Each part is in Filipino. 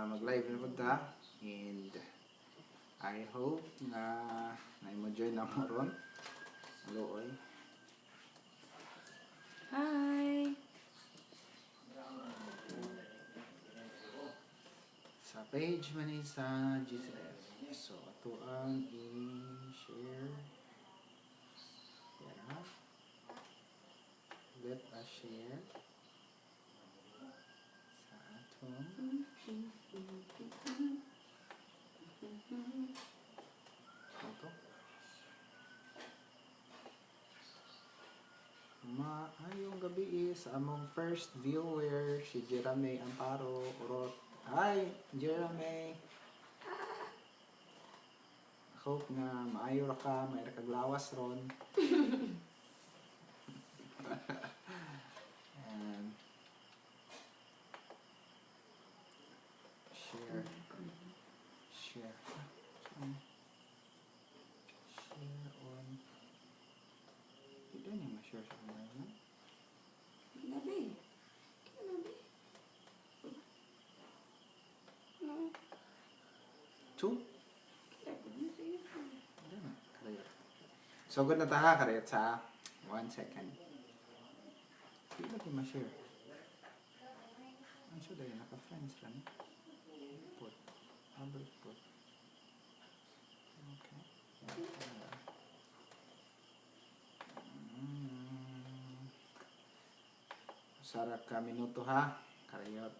mag-live na po ta. And I hope na na-enjoy na mo ron. Hello, oy. Hi! Sa page man ni sa GCF. So, ito ang i-share. Yeah. Let us share sa atong ito. Maayong gabi sa among first viewer, si Jeremy Amparo Urot. Hi, Jeremy! Hope na maayo ra ka, may ra kag lawas ron. And share. Share. Share on. Dito niya ma-share sa online, no? Gabi. Gabi. No. Two? So, good na taha karet sa 1 second. Hindi lagi ma-share. Ang suda yun, naka-friends lang. Put. Number put. Okay. Sarap ka minuto ha. Karayot.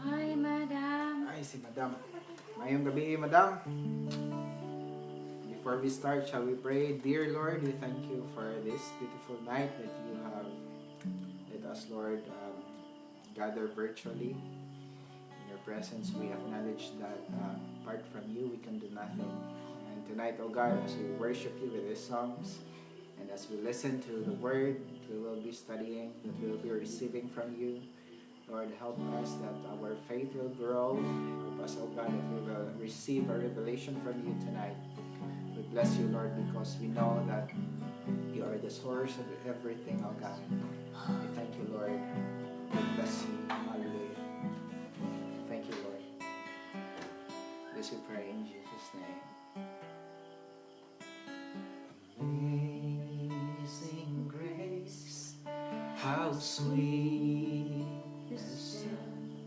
Hi, madam. Ay, si Madam. Ngayong gabi, Madam. Before we start, shall we pray? Dear Lord, we thank you for this beautiful night that you have let us, Lord, gather virtually. In your presence, we acknowledge that apart from you, we can do nothing. And tonight, oh God, as we worship you with these songs, and as we listen to the word we will be studying, that we will be receiving from you, Lord, help us that our faith will grow. Help us, oh God, that we will receive a revelation from you tonight. We bless you, Lord, because we know that you are the source of everything, oh God. We thank you, Lord. We bless you. Hallelujah. Thank you, Lord. This we pray in Jesus' name. Amazing grace, how sweet the sound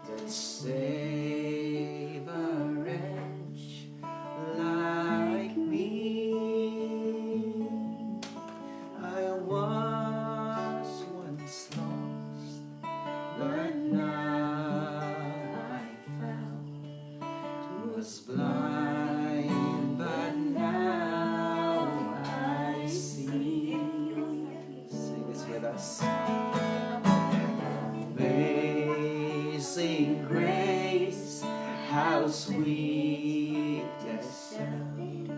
that saved a wretch like me. I was once lost, but now I found. Was blind, but now I see. Sing this with us. Amazing grace, how sweet the sound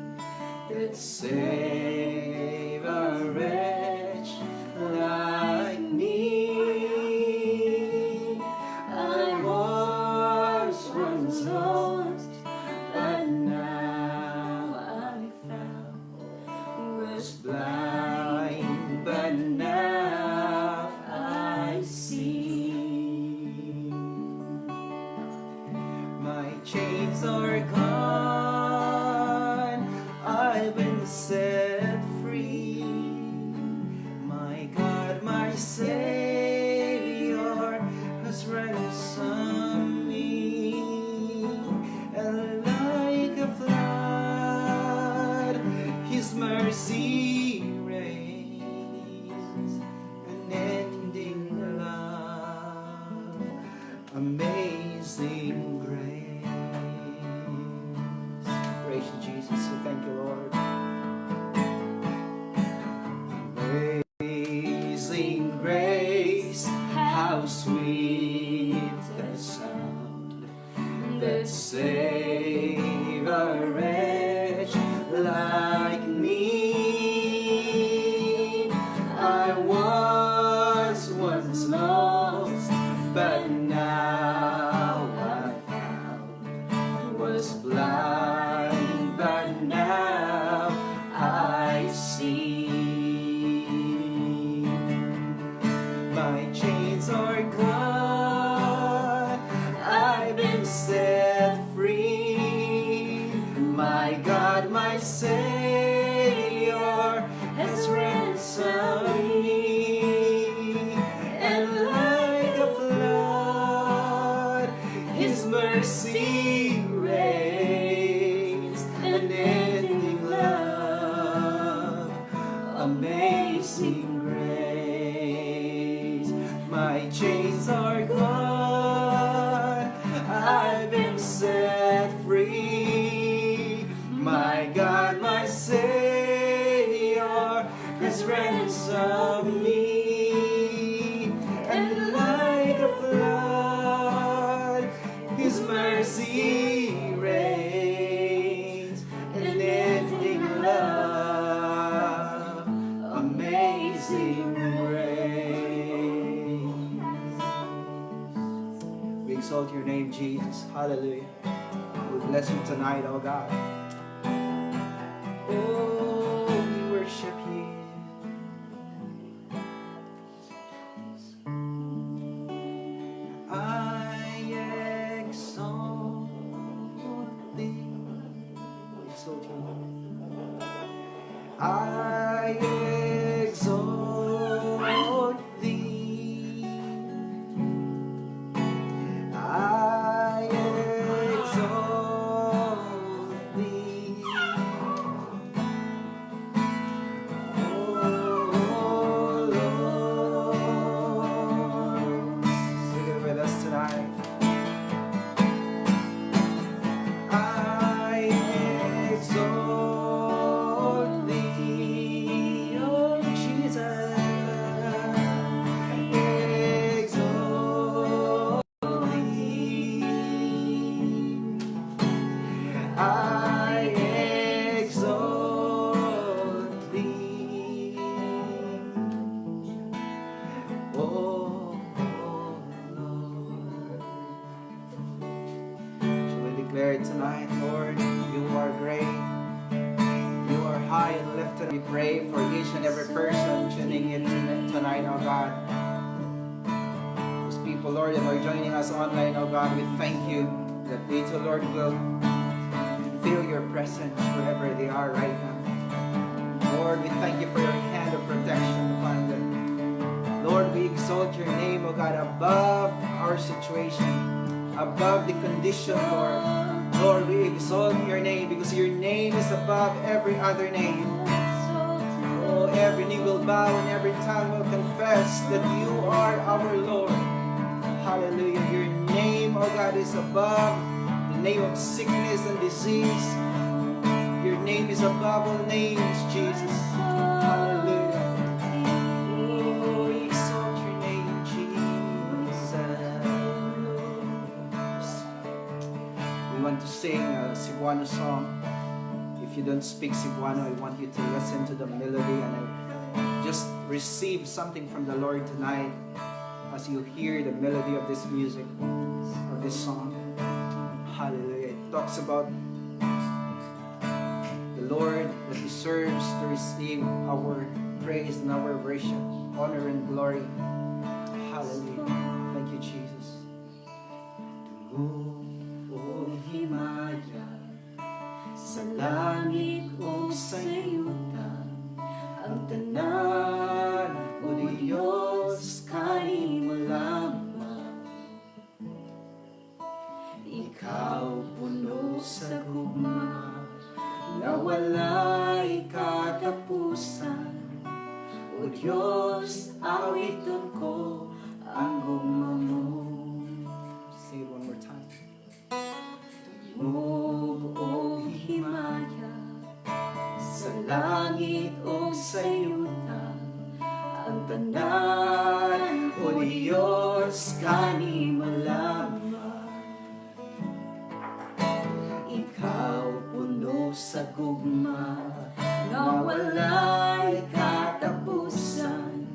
that saved a wretch like me. I was once lost, but now I found. Was blind, but now I see. My chains are gone, I've been set free. My God, my Savior has ransomed me. And like a flood, His mercy reigns, unending love, amazing grace. Praise you, Jesus. We thank you, Lord. Amazing grace. ransom me, and like a flood, His mercy reigns, unending love, amazing grace. My chains are gone, I've been set free. My God, my Savior has ransomed me, and like a flood, His mercy reigns, unending love, amazing grace. We exalt your name, Jesus. Hallelujah. We bless you tonight, oh God. Oh, we worship you. I exalt thee. We exalt you. I exalt thee. I exalt thee. Oh Lord, sing it with us tonight. I exalt thee, oh Jesus. Exalt thee. I exalt thee. Oh Lord. Shall we declare it tonight, Lord? You are great. You are high and lifted. We pray for each and every person tuning in tonight, oh God. Those people, Lord, that are joining us online, oh God, we thank you that they too, Lord, will feel your presence wherever they are right now. Lord, we thank you for your hand of protection upon them. Lord, we exalt your name, oh God, above our situation, above the condition, Lord. Lord, we exalt your name because your name is above every other name. Oh, every knee will bow and every tongue will confess that you are our Lord. Hallelujah. Your name, oh God, is above the name of sickness and disease. Your name is above all names, Jesus. Hallelujah. Oh, we exalt your name, Jesus. We want to sing a Cebuano song. If you don't speak Cebuano, I want you to listen to the melody and just receive something from the Lord tonight as you hear the melody of this music, of this song. Hallelujah. It talks about the Lord that deserves to receive our praise and our worship, honor and glory. Hallelujah. Thank you, Jesus. O himaya sa langit o sa yuta, ang tanan o Diyos kanimo lamang. Ikaw puno sa gugma na wala'y katapusan. O Diyos, awiton ko ang gugma mo. Say it one more time. O himaya sa langit o sa yuta, ang tanan o Diyos kanimo lamang. Ikaw puno sa gugma na wala'y katapusan.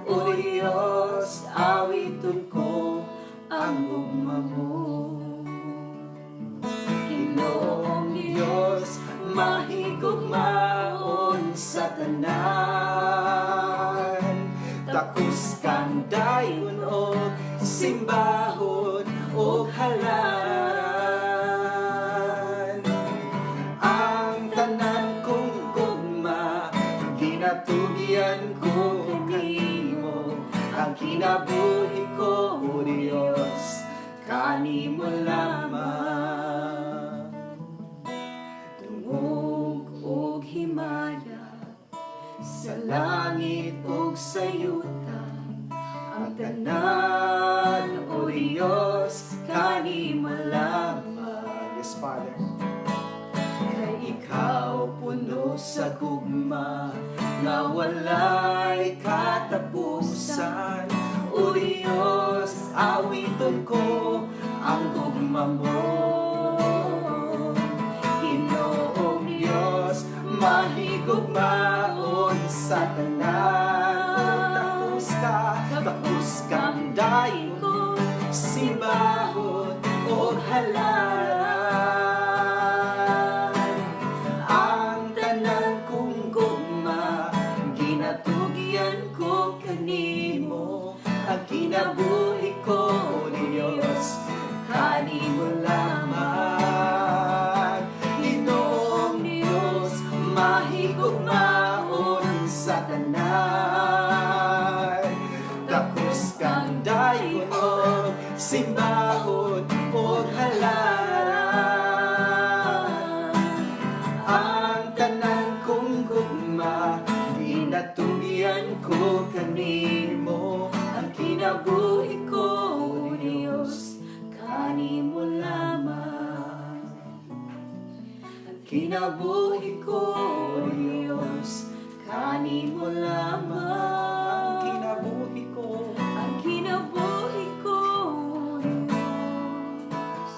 O Diyos, awiton ko ang gugma mo. Ginoong Diyos, mahigugmaon sa tanan. Takus kang dayon o simbahon o halan. Ang tanan kong gugma natugian ko kanimo, ang kinabuhi ko, O Dios, kanimo lamang. Tungog og himaya, sa langit ug sa yuta, ang tanan, O Dios, kanimo lamang. Yes, Father. Kay Ikaw puno sa gugma, na walay katapusan. O Diyos, awiton ko ang gugma mo. Ginoong Diyos, mahigugmaon sa tanan. O tapos kang dayon ko, simbahon o halaran. Ang tanan kong gugma, ginatugyan ko kanimo, ang kinabuhi ko, O Diyos, kanimo lamang. Ginoong Diyos, mahigugmaon sa tanan. Tapos kang dayon o simbahon o halaran. Ang tanan kong gugma, ginatugyan ko kanimo, ang kinabuhi ko, O Diyos, kanimo lamang. Ang kinabuhi ko, O Diyos, kanimo lamang. Ang kinabuhi ko, ang kinabuhi ko, O Diyos,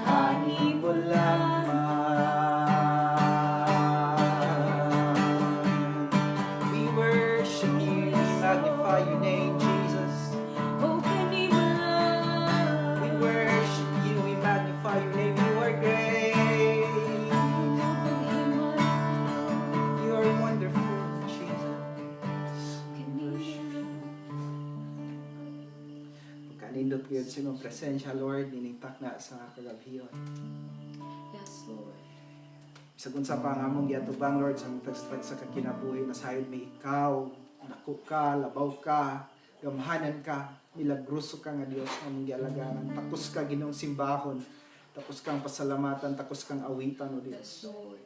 kanimo lamang. We worship you, we magnify your name, Jesus. o kanimo lamang. We worship you, we magnify your name. You are great. You are wonderful, Jesus. Pagkanindot ko yun sa imong presensya, Lord, niningtak na sa kagabiyon. Yes, Lord. Sa unsa pa nga mong giatubang, Lord, sa tagstag sa kakinabuhi na sayod may ikaw, dako ka, labaw ka, gamhanan ka, milagruso ka nga Dios nga mong gialagaran. Takos ka Ginoong simbahon, takos kang pasalamatan, takos kang awitan, O Yes, Dios. Lord.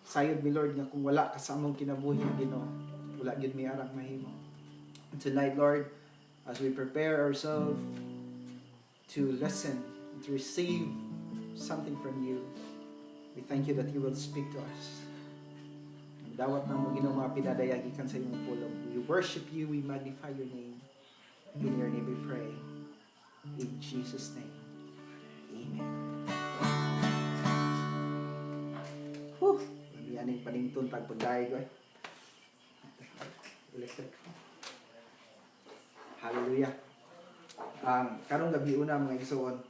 Sayod mi Lord nga kung wala ka sa among kinabuhi, Ginoo, wala gyud mi arang mahimo. And tonight, Lord, as we prepare ourselves to listen, to receive something from you, we thank you that you will speak to us. Dawat na mo Ginoo mga pinadayag ikan sa imong pulong. We worship you, we magnify your name. In your name we pray. In Jesus' name. Amen. Whew! Aning panington pagpagdayag ko. Electric. Hallelujah. Karong gabi una mga igsoon.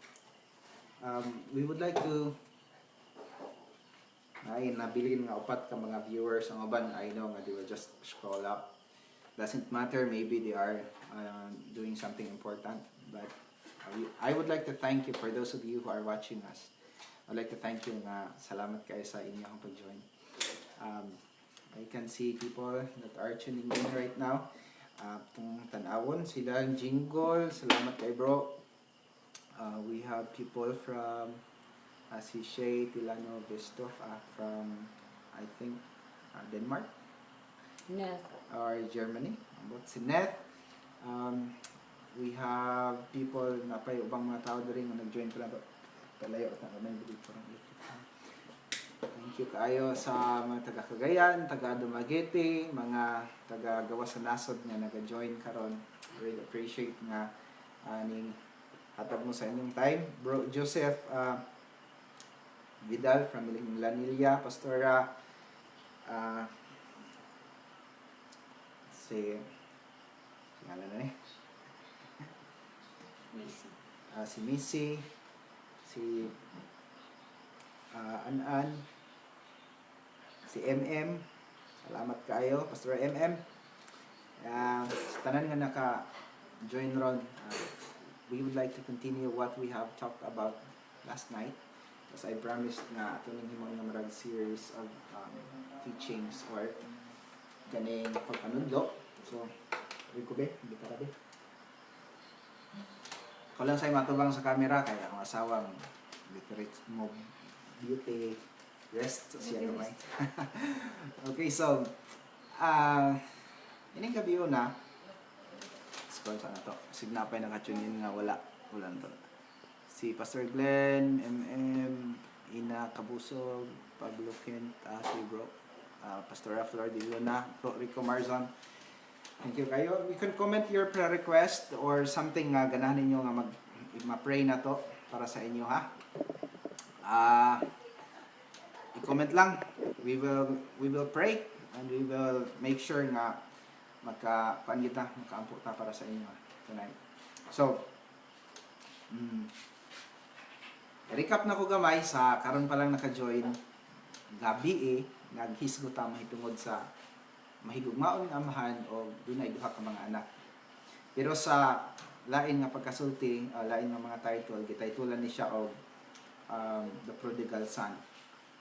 We would like to ay nabilin nga upat ka mga viewers ang uban. I know nga they will just scroll up. Doesn't matter, maybe they are doing something important, but I would like to thank you for those of you who are watching us. I'd like to thank you nga salamat kayo sa inyong pag-join. I can see people that are tuning in right now. Kung tanawon sila ang jingle, salamat kay bro. We have people from si Shay Tilano Vistov from I think Denmark Neth. or Germany. About si Neth. We have people na pa ubang mga tao na rin na nag-join ko na palayo at nakamay bilig ko ng electric. Thank you kayo sa mga taga Cagayan, taga Dumaguete, mga taga gawa sa nasod nga nag-join karon. Really appreciate nga aning hatag mo sa inyong time. Bro Joseph Vidal from Lanilla, Pastora si ngalan na si Missy, si An-An, si MM. Salamat kayo, Pastor MM. Sa tanan nga naka-join ron, we would like to continue what we have talked about last night. As I promised nga, ito ning himong nga marag series of teachings or kaning pagpanudlo. So, sabi ko be, hindi ka rabi. Ako lang sa'yo matubang sa camera, kaya ang asawang literate mo beauty rest siya gamay. Okay, so, ining gabi yun na, scroll sa na to, signapay nakatunin nga wala to. Si Pastor Glenn, Ina Kabusog, Pablo Kent, si Bro, Pastor Flor de Luna, Bro Rico Marzon. Thank you kayo. You can comment your prayer request or something nga ganahan ninyo nga ma-pray na to para sa inyo ha. I-comment lang. We will pray and we will make sure nga makaampo ta para sa inyo tonight. So, recap na ko gamay sa karon pa lang naka-join gabi naghisgot ta mahitungod sa mahigugmaon nga amahan o dunay duha ka mga anak. Pero sa lain nga pagkasulti, lain nga mga title, gitaytulan ni siya og The Prodigal Son.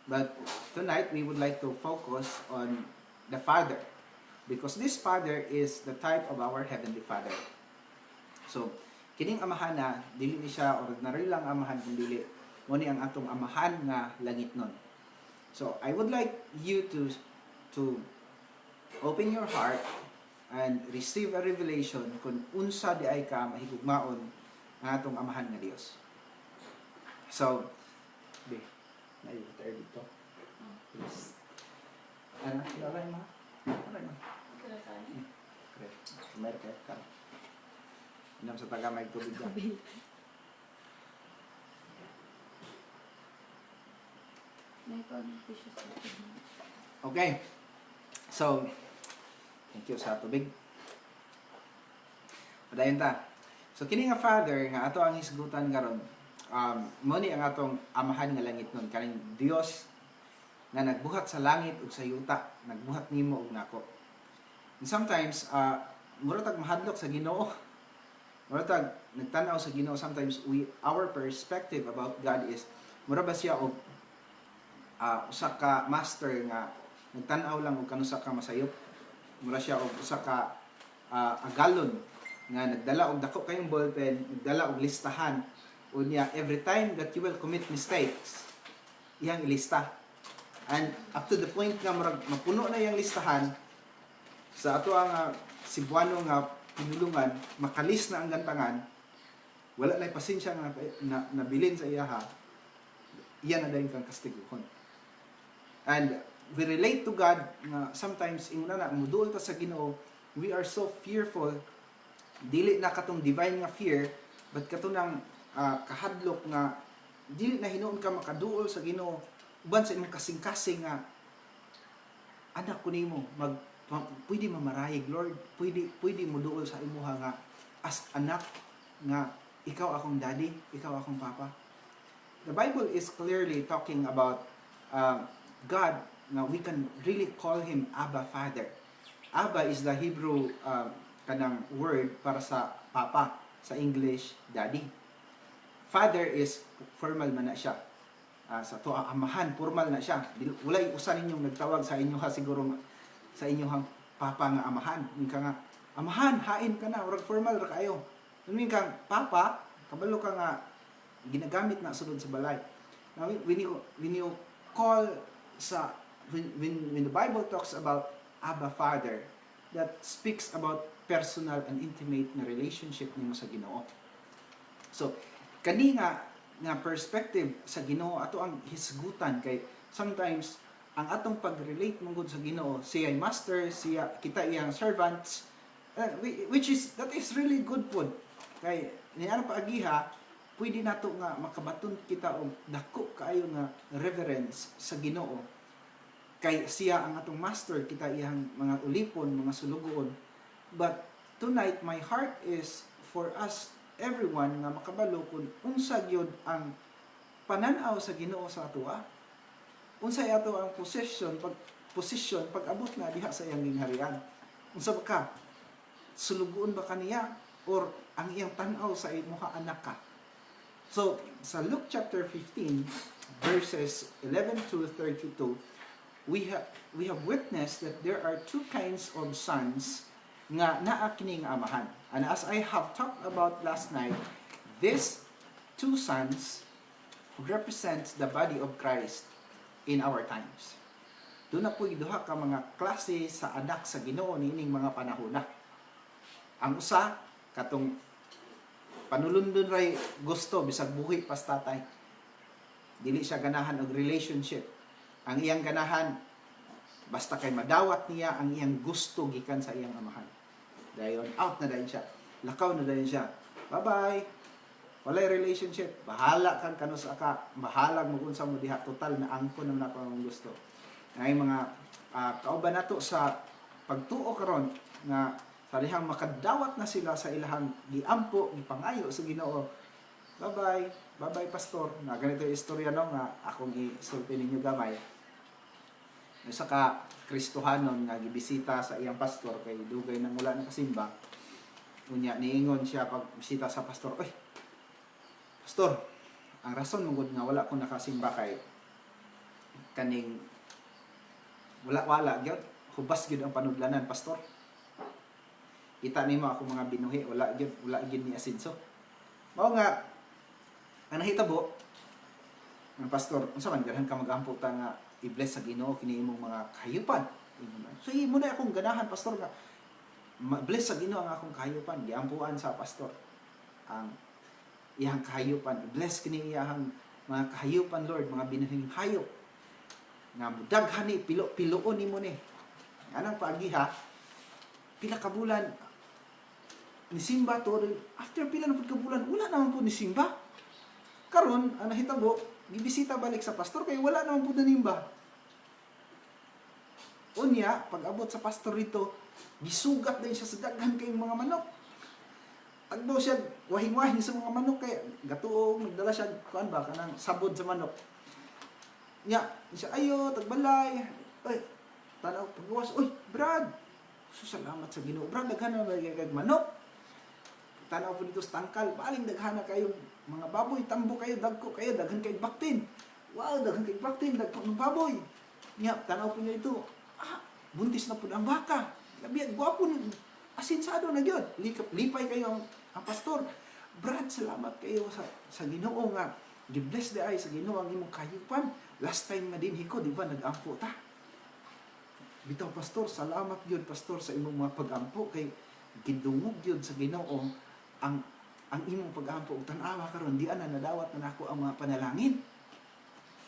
But tonight we would like to focus on the Father, because this Father is the type of our Heavenly Father. So, kining amahan na dili ni siya ordinary lang amahan kundi mo ni ang atong amahan nga langit nun. So, I would like you to open your heart and receive a revelation kung unsa di ay ka mahigugmaon ang atong amahan nga Dios. So, be, nayo tayo dito. Please. Ano? Alay ma? Alay ma? Okay. Meron kayo ka. Inam sa taga may tubig ka. Okay. So, thank you sa tubig. Padayon ta. So, kini nga Father, nga ato ang hisgutan karon, mo ni ang atong amahan nga langit nun, kaning Dios nga nagbuhat sa langit ug sa yuta, nagbuhat nimo ug nako. And sometimes, mura tag mahadlok sa Ginoo. Mura tag nagtan-aw sa Ginoo. Sometimes our perspective about God is mura ba siya og usa ka master nga nagtan-aw lang og kanusa ka masayop. Mura siya og usa ka agalon nga nagdala og dako kayong ballpen, nagdala og listahan. Unya every time that you will commit mistakes, iyang ilista. And up to the point nga murag mapuno na iyang listahan sa ato ang Cebuano nga pinulungan, makalis na ang gantangan, wala na pasensya nga nabilin sa iyaha, iyan na dahil kang kastiguhon. And we relate to God na sometimes inguna na muduol ta sa Ginoo, we are so fearful, dili na katong divine nga fear, but katunang kahadlok nga dili na hinuon ka makaduol sa Ginoo uban sa imong kasing-kasing nga anak ko nimo pwede mamarayig Lord, pwede mo duol sa imuha nga as anak nga ikaw akong daddy, ikaw akong papa. The Bible is clearly talking about God. Now we can really call him Abba Father. Abba is the Hebrew kanang word para sa papa, sa English daddy. Father is formal man na siya. Sa to amahan, formal na siya. Walay usa ninyong nagtawag sa inyo ha siguro sa inyong papa nga amahan. Ning ka nga amahan, hain ka na, urag formal ra kayo. Ning kang papa, kabalo ka nga ginagamit na sulod sa balay. Now when you call sa when the Bible talks about Abba Father, that speaks about personal and intimate na relationship nimo sa Ginoo. So kani nga perspective sa Ginoo ato ang hisgutan kay sometimes ang atong pag-relate mungod sa Ginoo, siya ay master, kita iyang servants, that is really good pod. Kay niana paagiha, pwede nato nga makabaton kita og dako kaayo nga reverence sa Ginoo. Kay siya ang atong master, kita iyang mga ulipon, mga sulugoon. But tonight my heart is for us everyone nga makabalo kung unsa gyud ang pananaw sa Ginoo sa atoa. Unsa ato ang position pag abot na diha sa iyang gingharian. Unsa ba ka? Sulugoon ba kaniya or ang iyang tan-aw sa imuha anak ka? So sa Luke chapter 15 verses 11 to 32, we have witnessed that there are two kinds of sons nga naa kini nga amahan. And as I have talked about last night, these two sons represents the body of Christ in our times. Doon na po'y duha ka mga klase sa anak sa Ginoo niining mga panahona. Ang usa katong panulundon ray gusto bisag buhi pas tatay. Dili siya ganahan og relationship. Ang iyang ganahan basta kay madawat niya ang iyang gusto gikan sa iyang amahan. Dayon out na dayon siya. Lakaw na dayon siya. Bye-bye. Walay relationship. Bahala kang kanus ka. Bahala mo unsa mo diha, total na angkon naman ako ang gusto. Ngay mga kauban nato sa pagtuo karon nga sa dihang makadawat na sila sa ilahang giampo, gipangayo sa Ginoo. Bye-bye. Bye-bye pastor. Na ganito yung istorya no nga akong isulti ninyo gamay. Sa ka Kristohanon nga gibisita sa iyang pastor kay dugay nang wala nakasimba. Unya niingon siya pag bisita sa pastor, "Oy, pastor, ang rason mong nga wala ko nakasimba kay kaning wala gyud, hubas gyud ang panudlanan, pastor. Kita nimo ako mga binuhi, wala gyud ni asinso." Mao nga ang nahitabo ng pastor, unsa man ganahan ka magampo ta nga i-bless sa Ginoo kini imong mga kahayupan. So imo na akong ganahan pastor nga bless sa Ginoo ang akong kahayupan. Giampuan sa pastor ang iyang kahayupan. Bless kini iyang mga kahayupan, Lord, mga binuhing hayop nga mudaghan ni piluon nimo ni. Anang paagiha pila ka bulan ni simba to, after pila na pud ka bulan wala naman po ni simba. Karon ang nahitabo gibisita balik sa pastor kay wala naman po nanimba. Unya, pag abot sa pastor rito, gisugat din siya sa daghan kayong mga manok. Tagbo siya, wahing-wahing sa mga manok kay gatuong, nagdala siya, kuan ba, kanang sabod sa manok. Nya, siya, ayo, tagbalay. Ay, tanaw, paggawas, uy, Brad, salamat sa Ginoo. Brad, daghan na kayong manok. Tanaw po dito sa tangkal, baling daghan na kayong mga baboy, tambo kayo, dagko kayo, daghan kayong baktin. Wow, daghan kayong baktin, dagko ng baboy. Nya, tanaw po niya ito, buntis na po ang baka. Labi, gwapo, asinsado na yun. Lipay kayo ang pastor. Brad, salamat kayo sa Ginoo nga. Gi-bless di ay sa Ginoo ang imong kahayupan. Last time na din hiko, di ba, nag-ampo ta. Bitaw, pastor, salamat yun, pastor, sa imong mga pag-ampo. Kay gidungog yun sa Ginoo ang imong pag-ampo ug tan-awa karon di ana nadawat na nako ang mga panalangin.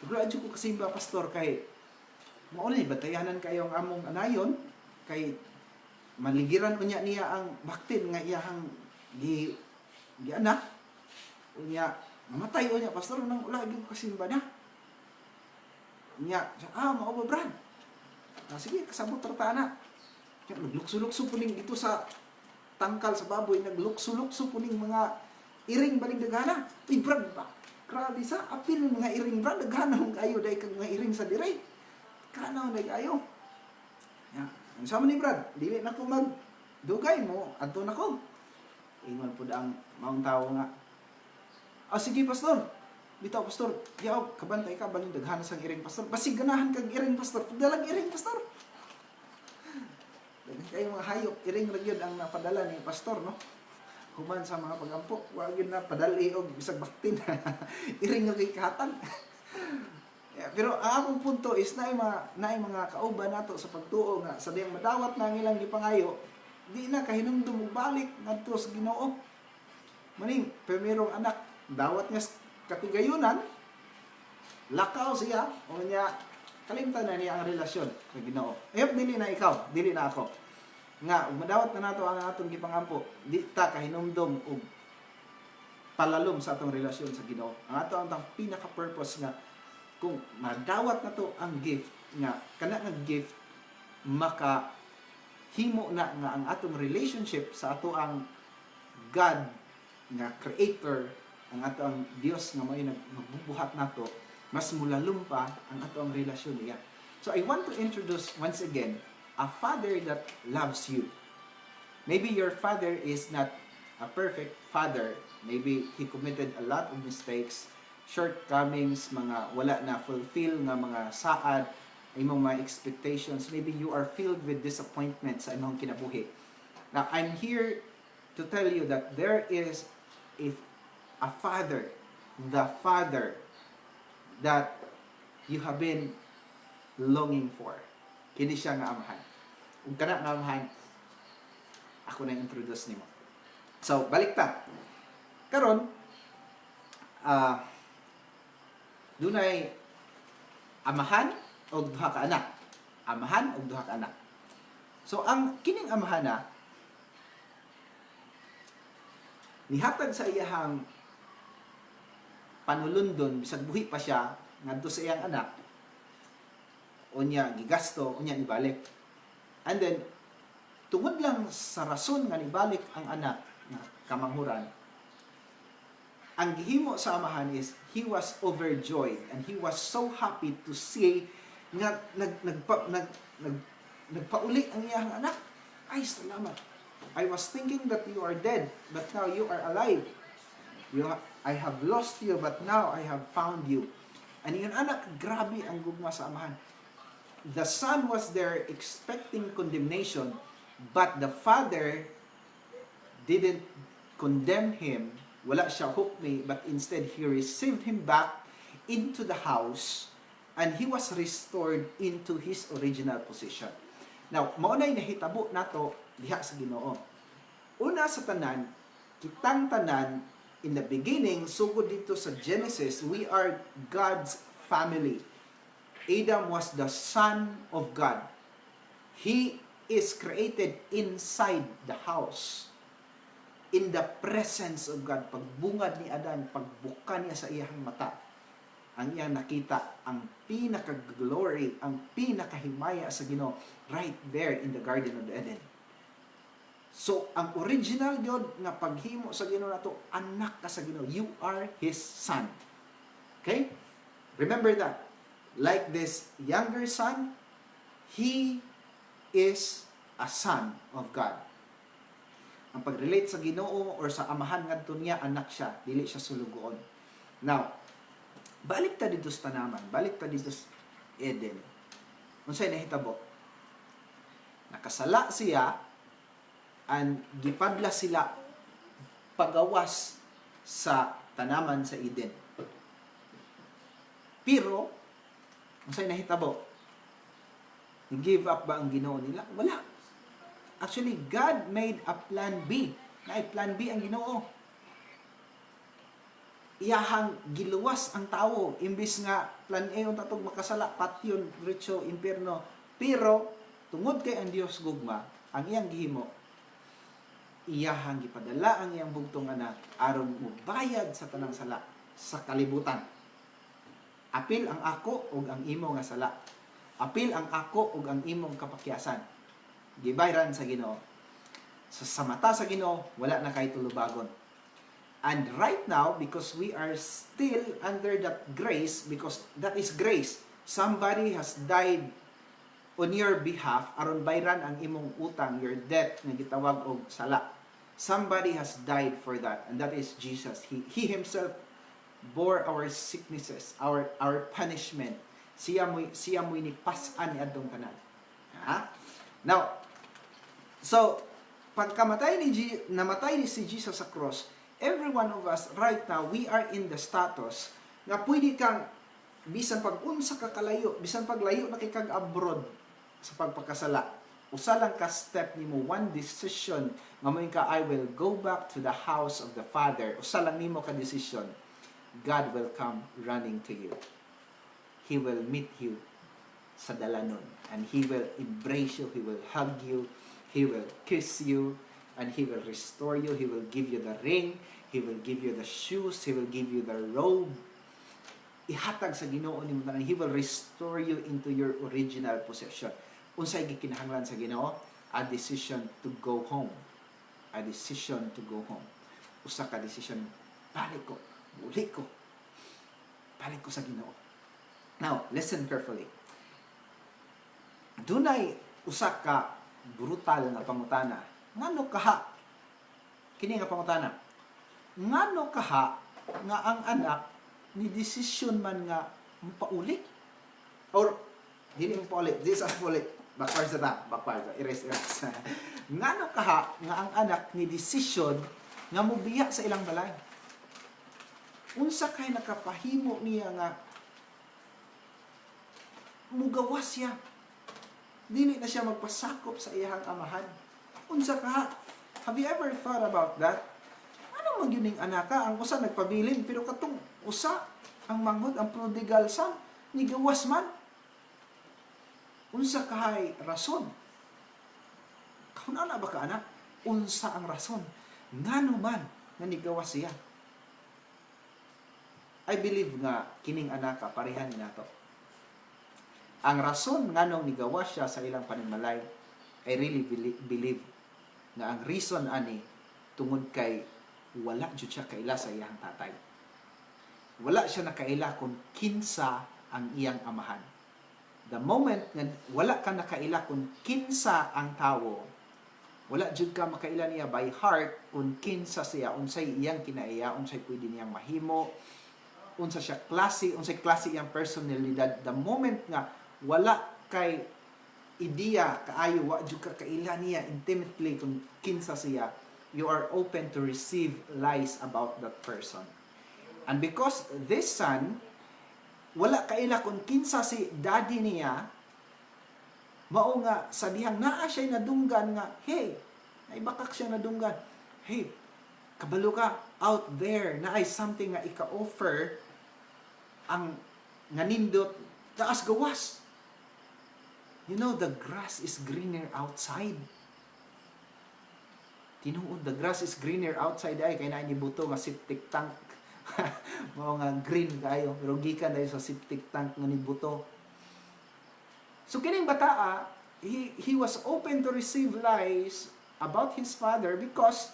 Pero adyo ko kasimba pastor kay mao ni batayanan kayo ang among anayon kay maligiran unya niya ang baktin nga iyahang gi anak unya mamatay unya pastor nang wala gyud kasimba na. Unya mao ba brad? Sige kasabot ta na. Naglukso-lukso puning dito sa tangkal sa baboy, naglukso-lukso po ning mga iring baling daghana. Brad ba? Grabe sa apil ng mga iring brad, daghana mong kayo dahil kang mga iring sa dire. Kanaw na kayo. Ya, ang sama ni Brad, dili na ko magdugay mo, adto na ko. Ingon po ang maong tao nga. Sige pastor, bitaw pastor, yaw, kabantay ka, baling daghana sa iring pastor. Basig ganahan kag iring pastor, pagdalang iring pastor. Kayo mga hayop, iring ragyod ang napadala ni pastor, no? Human sa mga pagampo, wag yun na padali og bisag baktin. Iring nga kay kahatan. Pero ang akong punto is na mga kauban nato sa pagtuo nga sa diyang madawat na ilang gipangayo, di na kahinumdum og balik ngadto sa Ginoo. Maning primerong anak, dawat niya katigayunan, lakaw siya, o niya kalimtan na niya ang relasyon sa Ginoo. Ayop dili na ikaw, dili na ako. Nga madawat na nato ang atong gipangampo, di ta kahinumdum og palalom sa atong relasyon sa Ginoo. Ang ato ang pinaka-purpose nga kung madawat na to ang gift nga kana nga gift maka himo na nga ang atong relationship sa ato ang God nga creator, ang ato ang Dios nga may nagbubuhat nato, mas mulalum pa ang ato ang relasyon niya. So I want to introduce once again a father that loves you. Maybe your father is not a perfect father. Maybe he committed a lot of mistakes, shortcomings, mga wala na fulfill nga mga saad imong mga expectations. Maybe you are filled with disappointment sa imong kinabuhi. Now, I'm here to tell you that there is a Father, the Father that you have been longing for. Kini siya nga amahan. Kung kana nga amahan, ako na introduce nimo. So, balik ta. Karon, dunay amahan o duha ka anak. Amahan o duha ka anak. So, ang kining amahan na, nihatag sa iyahang panulundon, bisag buhi pa siya, ngadto sa iyang anak, unya gigasto, unya nibalik. And then, tungod lang sa rason nga nibalik ang anak na kamanghuran, ang gihimo sa amahan is he was overjoyed and he was so happy to see nga nagpauli ang iyang anak. Ay, salamat. I was thinking that you are dead, but now you are alive. I have lost you, but now I have found you. And yung anak, grabe ang gugma sa amahan. The son was there expecting condemnation, but the father didn't condemn him. Wala siya hukmi, but instead he received him back into the house and he was restored into his original position. Now, maunay nahitabo nato diha sa Ginoo. Una sa tanan, kitang tanan in the beginning, sugod dito sa Genesis, we are God's family. Adam was the son of God. He is created inside the house. In the presence of God. Pagbungad ni Adan, pagbuka niya sa iyang mata, ang iyang nakita ang pinaka-glory, ang pinakahimaya sa Ginoo right there in the Garden of Eden. So, ang original God nga paghimo sa Ginoo nato, anak ka sa Ginoo. You are His son. Okay? Remember that. Like this younger son, he is a son of God. Ang pag-relate sa Ginoo or sa amahan ngadto niya, anak siya, dili siya sulugoon. Now, balik ta dito sa tanaman, balik ta dito sa Eden. Unsay nahitabo? Nakasala siya and gipadla sila pagawas sa tanaman sa Eden. Pero unsay nahitabo? Give up ba ang Ginoo nila? Wala. Actually, God made a plan B. Plan B ang Ginoo. Iyahang giluwas ang tao. Imbis nga plan A yung tatog makasala, patyon, richo, impierno. Pero, tungod kay ang Dios gugma, ang iyang gihimo, iyahang gipadala ang iyang bugtong anak aron mo bayad sa tanang sala sa kalibutan. Apil ang ako ug ang imo nga sala. Apil ang ako ug ang imong kapakyasan. Gibayran sa Ginoo. Sa mata sa Ginoo, wala na kay tulubagon. And right now, because we are still under that grace, because that is grace, somebody has died on your behalf, aron bayran ang imong utang, your debt, nga gitawag og sala. Somebody has died for that, and that is Jesus. He himself bore our sicknesses, our punishment. Siya mo ni pasan ni adtong tanan. Now, so pagkamatay namatay ni si Jesus sa cross, every one of us right now, we are in the status nga pwede kang bisan pag-unsa ka kalayo, bisan paglayo na kay kag abroad sa pagpakasala. Usa lang ka step nimo, one decision nga mo ka, I will go back to the house of the Father. Usa lang nimo ka decision. God will come running to you. He will meet you sa dalanon, and He will embrace you, He will hug you, He will kiss you, and He will restore you. He will give you the ring, He will give you the shoes, He will give you the robe. Ihatag sa Ginoo nimo tanan. He will restore you into your original possession. Unsay gikinahanglan sa Ginoo? A decision to go home. A decision to go home. Usa ka decision, balik ko, balik ko sa Ginoo. Now, listen carefully. Dunay usa ka brutal nga pangutana. Ngano kaha? Kini nga pangutana. Ngano kaha nga ang anak ni desisyon man nga mupauli? Or Dili mo paulit. This ang paulit. Backwards na ta. Backwards. Erase. Ngano kaha nga ang anak ni desisyon nga mubiya sa ilang balay. Unsa kay nakapahimo niya nga mugawas siya. Dili na siya magpasakop sa iyang amahan. Unsa kaha? Have you ever thought about that? Ano man yun anak ka? Ang usa nagpabilin pero katong usa ang manghod ang prodigal son ni gawas man. Unsa kahay rason? Kaun ana ba ka anak? Unsa ang rason? Ngano man nga nigawas siya? I believe nga kining anak ka parehan ni nato. Ang rason nganong nigawas siya sa ilang panimalay, I really believe nga ang reason ani tungod kay wala jud siya kaila sa iyang tatay. Wala siya nakaila kung kinsa ang iyang amahan. The moment nga wala ka nakaila kung kinsa ang tawo, wala jud ka makaila niya by heart kung kinsa siya, unsay iyang kinaiya, unsay pwede niyang mahimo, unsay klase iyang personalidad. The moment nga wala kay ideya kaayo, wa jud ka kaila niya intimately kung kinsa siya, you are open to receive lies about that person. And because this son wala kaila kung kinsa si daddy niya, mao nga sa dihang naa siya nadunggan nga, hey, naibakak siya nadunggan, hey, kabalo ka, out there, na ay something nga ika-offer, ang nanindot, taas gawas. You know, the grass is greener outside. Tinuod, the grass is greener outside ay, kaya na buto nga septic tank. Mga green kayo, pero gikan dahil sa septic tank nga nibuto. So kining bataa, he was open to receive lies about his father because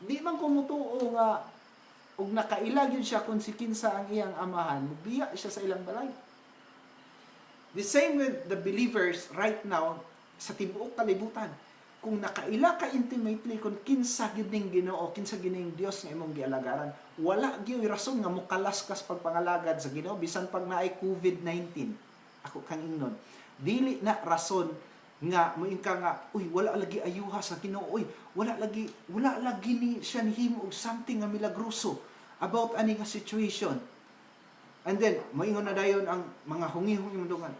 di man kumutuo nga ug nakailag yun siya kung si kinsa ang iyang amahan, mubiya siya sa ilang balay. The same with the believers right now sa tibuok kalibutan. Kung nakaila ka intimately kung kinsa gining Ginoo, kinsa gining Dios nga imong gialagaran, wala gyud rason nga mukalaskas pagpangalagad sa Ginoo bisan pag naay COVID-19. Ako kang ingnon. Dili na rason nga moingka nga uy wala lagi ayuha sa Ginoo, uy wala lagi ni siya nihimo og something nga milagroso about ani nga situation. And then moingon na dayon ang mga hungi-hungi mundungan.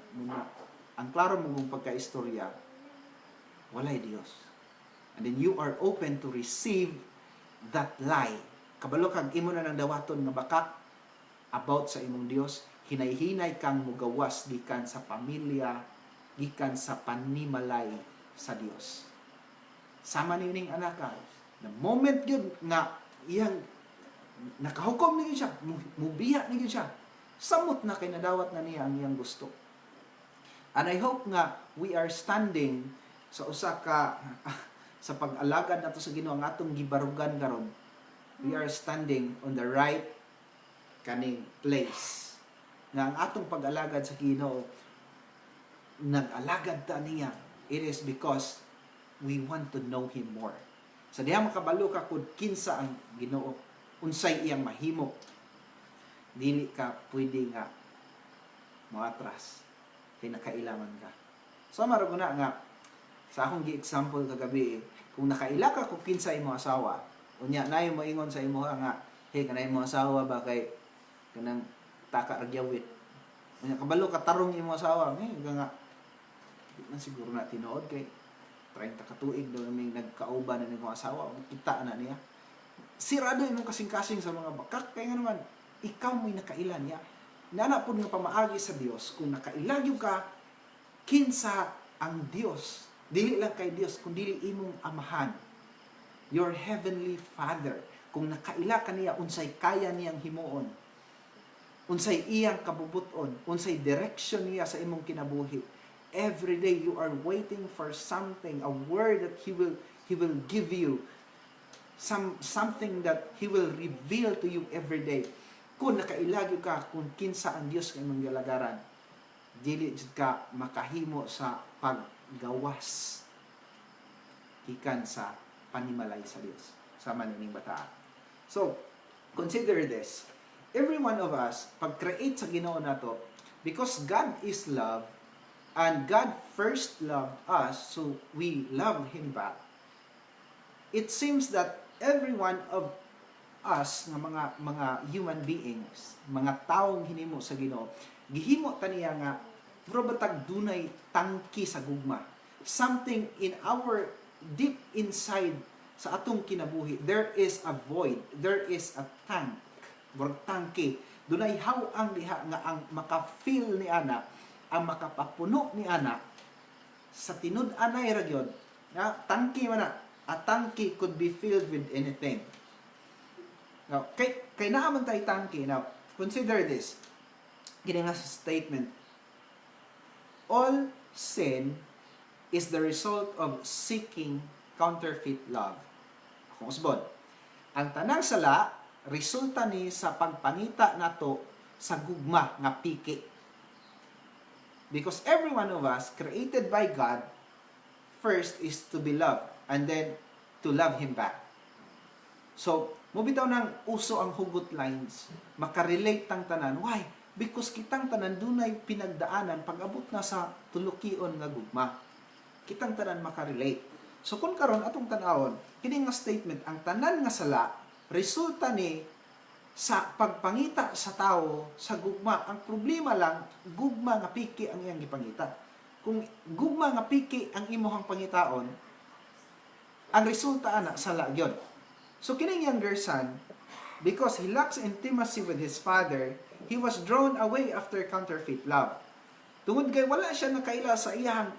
Ang klaro mong pagkaistorya, walay Dios. And then you are open to receive that lie. Kabalo kag imo na nang dawaton nga bakak about sa imong Dios, hinay-hinay kang mugawas gikan sa pamilya, gikan sa panimalay sa Dios. Sama ni ning anak ka. The moment yun nga iyang nakahukom ni siya, mubiya ni siya, samot na kay nadawat na niya ang iyang gusto. And I hope nga we are standing sa usa ka sa pag-alagad nato sa Ginoo ang atong gibarugan karon. We are standing on the right kaning place. Nga ang atong pag-alagad sa Ginoo, nag-alagad ta niya. It is because we want to know Him more. Sa diha makabalo ka kung kinsa ang Ginoo, unsay iyang mahimo, dili ka pwede nga moatras kay nakailaman ka. So maro na nga sa akong gi-example kagabi, kung nakaila ka kung kinsa imong asawa, unya naay moingon sa imo nga, hey kanay imong asawa ba kay kanang taka ragyawit. Unya kabalo ka tarong imong asawa, hey nga di man siguro na tinuod kay 30 ka tuig daw naming nagkauban na imong asawa, kita na niya. Sirado imong kasing-kasing sa mga bakak kay nga naman ikaw mo'y nakaila niya. Nana pud nga pamaagi sa Dios kung nakailagyo ka kinsa ang Dios. Dili lang kay Dios, kundi imong amahan, your heavenly Father. Kung nakaila ka niya, unsay kaya niyang himuon, unsay iyang kabubuton, unsay direction niya sa imong kinabuhi. Every day you are waiting for something, a word that He will give you, something that He will reveal to you every day. Kung nakailagyo ka kung kinsa ang Dios nga imong gialagaran, dili jud ka makahimo sa paggawas gikan sa panimalay sa Dios sama nining bataan. So, consider this. Every one of us, pag-create sa Ginoo nato, Because God is love, and God first loved us, so we love Him back. It seems that every one of us nga mga human beings, mga taong hinimo sa Ginoo, gihimo ta niya nga probatag dunay tangki sa gugma. Something in our deep inside sa atong kinabuhi, there is a void, there is a tank, tangki. Dunay haw-ang diha nga ang maka-feel ni ana, ang makapapuno ni ana sa tinud-anay ra gyud. Tangki man na. A tangki could be filled with anything. Now, kay naaman tay tangki. Now, consider this. Gini nga sa statement. All sin is the result of seeking counterfeit love. Kung usbon, ang tanang sala, resulta ni sa pagpangita nato sa gugma nga piki. Because every one of us, created by God, first is to be loved, and then to love Him back. So, mubitaw ng uso ang hugot lines, makarelate tang tanan. Why? Because kitang tanan dunay pinagdaanan pag-abot na sa tulukion nga gugma. Kitang tanan makarelate. So kung karon atong tan-awon, kini nga statement, ang tanan nga sala resulta ni sa pagpangita sa tao sa gugma. Ang problema lang, gugma nga piki ang iyang gipangita. Kung gugma nga piki ang imong pangitaon, ang resulta ana sala gyud. So kining younger son, because he lacks intimacy with his father, he was drawn away after counterfeit love. Tungod kay wala siya nakaila sa iyang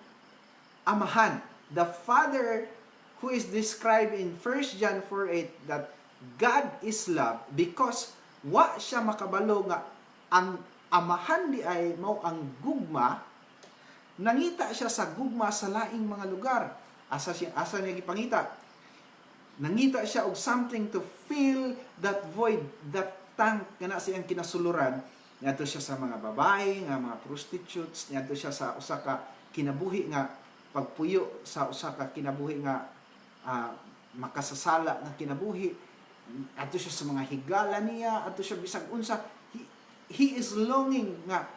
amahan. The father who is described in 1 John 4:8 that God is love, because wa siya makabalo nga ang amahan di ay mao ang gugma, nangita siya sa gugma sa laing mga lugar. Asa niya gipangita? Nangita siya og something to fill that void, that tank nga na siyang kinasuluran. Niadto siya sa mga babae, nga mga prostitutes, niadto siya sa usa ka kinabuhi nga pagpuyo, sa usa ka kinabuhi nga makasasala nga kinabuhi. Adto siya sa mga higala niya, adto siya bisag unsa. He is longing nga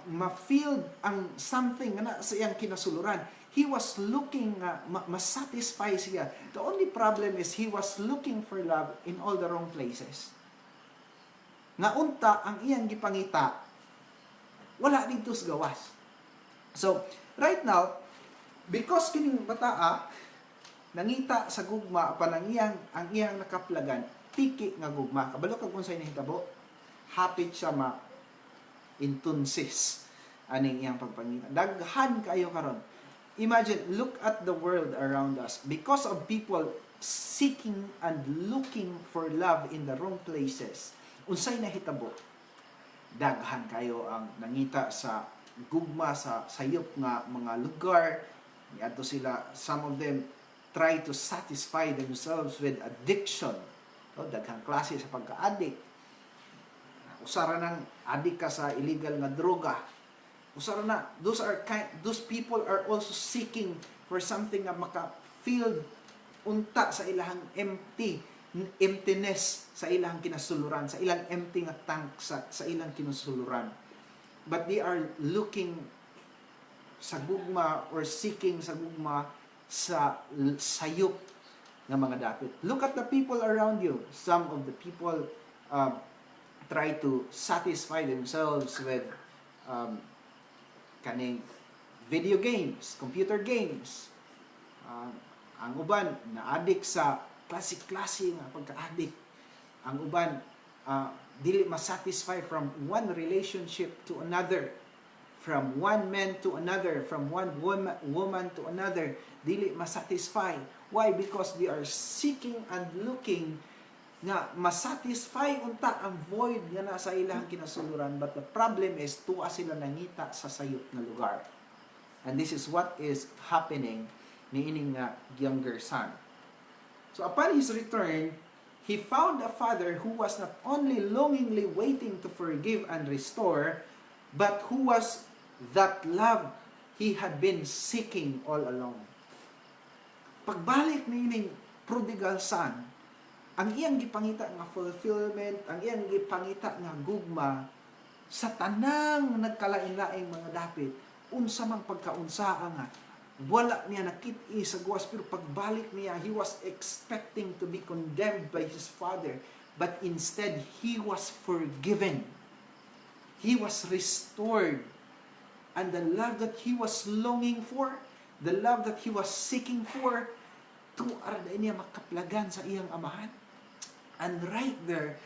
ma-feel ang something nga na sa iyang kinasuluran. He was looking nga ma-satisfy siya. The only problem is he was looking for love in all the wrong places. Nga unta ang iyang gipangita, wala dito sa gawas. So, right now, because kining bataa nangita sa gugma apan ang iyang nakaplagan piki nga gugma, kabalo kag unsay nahitabo, hapit siya ma intunsis aning iyang pagpangita. Daghan kayo karon. Imagine, look at the world around us. Because of people seeking and looking for love in the wrong places, unsay nahitabo? Daghan kayo ang nangita sa gugma sa sayop nga mga lugar. Niadto sila, some of them try to satisfy themselves with addiction. So, daghang klase sa pagka-addict. Usara nang addict ka sa illegal nga droga. Usara na, those people are also seeking for something na maka-feel unta sa ilahang emptiness sa ilahang kinasuluran, sa ilang empty nga tank sa ilang kinasuluran. But they are looking sa gugma or seeking sa gugma sa sayop ng mga dapit. Look at the people around you. Some of the people try to satisfy themselves with kaning video games, computer games. Ang uban na-addict sa klase-klase nga pagka-addict. Ang uban dili ma-satisfy from one relationship to another, from one man to another, from one woman to another. Dili ma-satisfy. Why? Because they are seeking and looking nga masatisfy unta ang void nga nasa ilang kinasuluran, but the problem is tuwa sila nangita sa sayop na lugar. And this is what is happening ni ining nga younger son. So upon his return, he found a father who was not only longingly waiting to forgive and restore, but who was that love he had been seeking all along. Pagbalik ni ining prodigal son, ang iyang gipangita nga fulfillment, ang iyang gipangita nga gugma, sa tanang nagkalain-laing mga dapit, unsa mang pagkaunsaa nga, wala niya nakit-i sa gawas, pero pagbalik niya, he was expecting to be condemned by his father, but instead, he was forgiven. He was restored. And the love that he was longing for, the love that he was seeking for, tuar na niya makaplagan sa iyang amahan. And right there,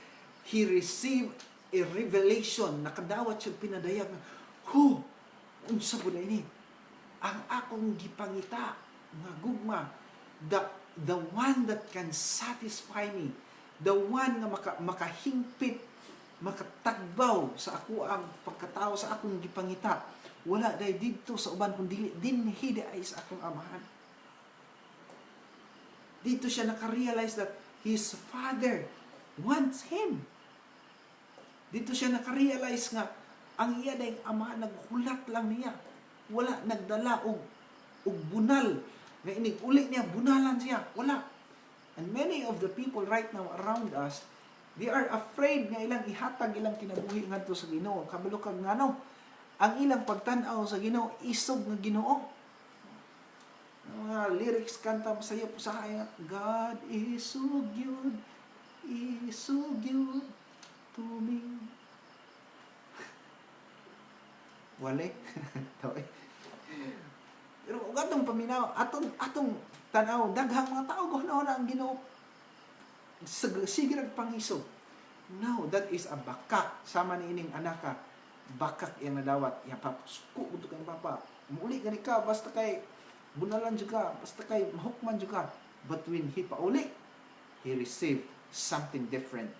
he received a revelation, nakadawat siya pinadayag na, unsa po na ini? Ang akong gipangita, nga gugma, the one that can satisfy me, the one nga makahingpit, makatagbaw sa ako ang pagkatao sa akong gipangita, wala dahil dito sa uban kundi dinhi ay sa akong amahan. Dito siya nakarealize that his father wants him. Dito siya nakarealize nga ang iya dahil ama naghulat lang niya. Wala nagdala og bunal. Nga inig uli niya, bunalan siya. Wala. And many of the people right now around us, they are afraid nga ilang ihatag ilang kinabuhi ngadto sa Ginoo. Kabalo kag ngano, ang ilang pagtan-aw sa Ginoo isog nga Ginoo. Mga lyrics kanta masaya po sa kaya, God is so good to me. Wale. Taway. Pero ug atong paminaw, atong tanaw, daghang mga tao gahuna na ang Ginoo. Sige pangisog. No, that is a bakak. Sama ni ining anaka. Bakak yang nadawat. Ya pap, suko untuk kang papa. Muli gani ka, basta kay bunalan juga, basta kay mahukman juga. But when he pauli, he received something different.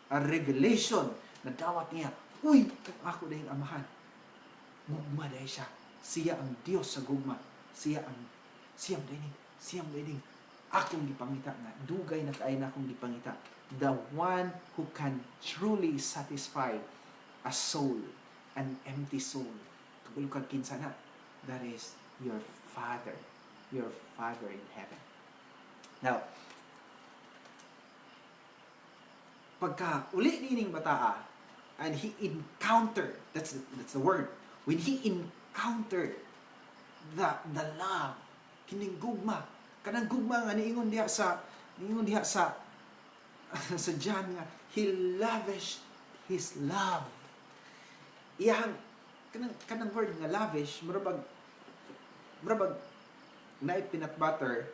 A revelation na dawat niya. Uy, ako dahil amahan. Gugma dahil siya. Siya ang Diyos sa gugma. Siyang dahil. Akong gipangita nga. Dugay na kaay na akong gipangita. The one who can truly satisfy a soul, an empty soul. Tugulog kag kinsa na. That is your Father. Your Father in heaven. Now, pagka uli nining bataa, and he encountered, that's the word, when he encountered the love, kining gugma, kanang gugma nga niingon diha sa sa John nga, he lavished his love. Iyang kanang word nga lavish, murabag na peanut butter.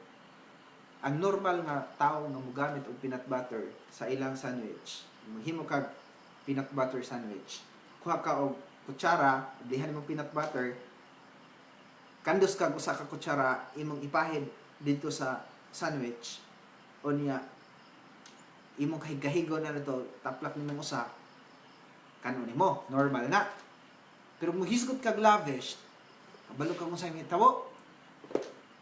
Ang normal nga tao nga mogamit og peanut butter sa ilang sandwich, maghimo kag peanut butter sandwich, kuha ka og kutsara, dihan mo peanut butter, kandos kag usa ka kutsara, imong ipahid dito sa sandwich, o niya imong kahigahigo na nito, taplak nimong usa, kanon nimo normal na. Pero muhisgot kag lavish, kabalo kag usa imong tabo,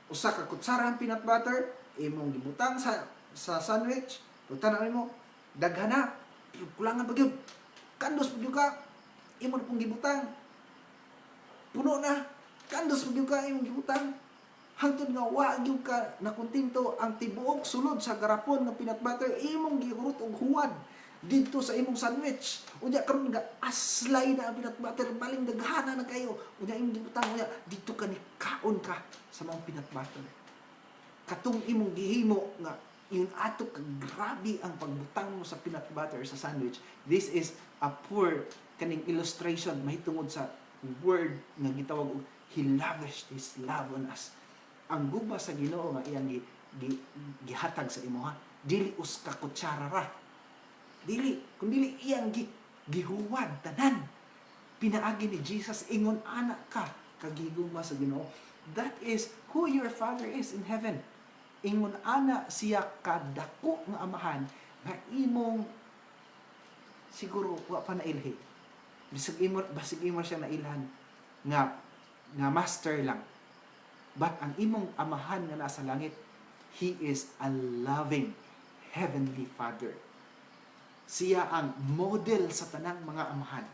usa ka kutsara ang peanut butter, imong gibutang sa sandwich, putan na mo, daghan na, kulangan pa gyud, kandos pa gyud ka, imong pong gibutang, puno na, kandos pa gyud ka, imong gibutang, hangtod nga wa gyud ka nakontinto ang tibuok sulod sa garapon nga peanut butter, imong gihurot og huwad dito sa imong sandwich. Unya karon nga aslay na ang peanut butter, baling daghana na kayo. Unya imong gibutang, unya dito ka ni kaon ka sa mga peanut butter. Katong imong gihimo nga yung ato grabe ang pagbutang mo sa peanut butter sa sandwich. This is a poor kaning illustration mahitungod sa word nga gitawag og he lavished his love on us. Ang gugma sa Ginoo nga iyang gihatag sa imuha, dili us ka kutsara ra. Dili, kundi iyang gihuwad tanan. Pinaagi ni Jesus, ingon anak ka kagigugma sa Ginoo. That is who your Father is in heaven. Ingon ana siya kadako nga amahan nga imong siguro wa pa nailhi. Bisag imo siya nailhan nga master lang. But ang imong amahan nga nasa langit, he is a loving heavenly Father. Siya ang model sa tanang mga amahan.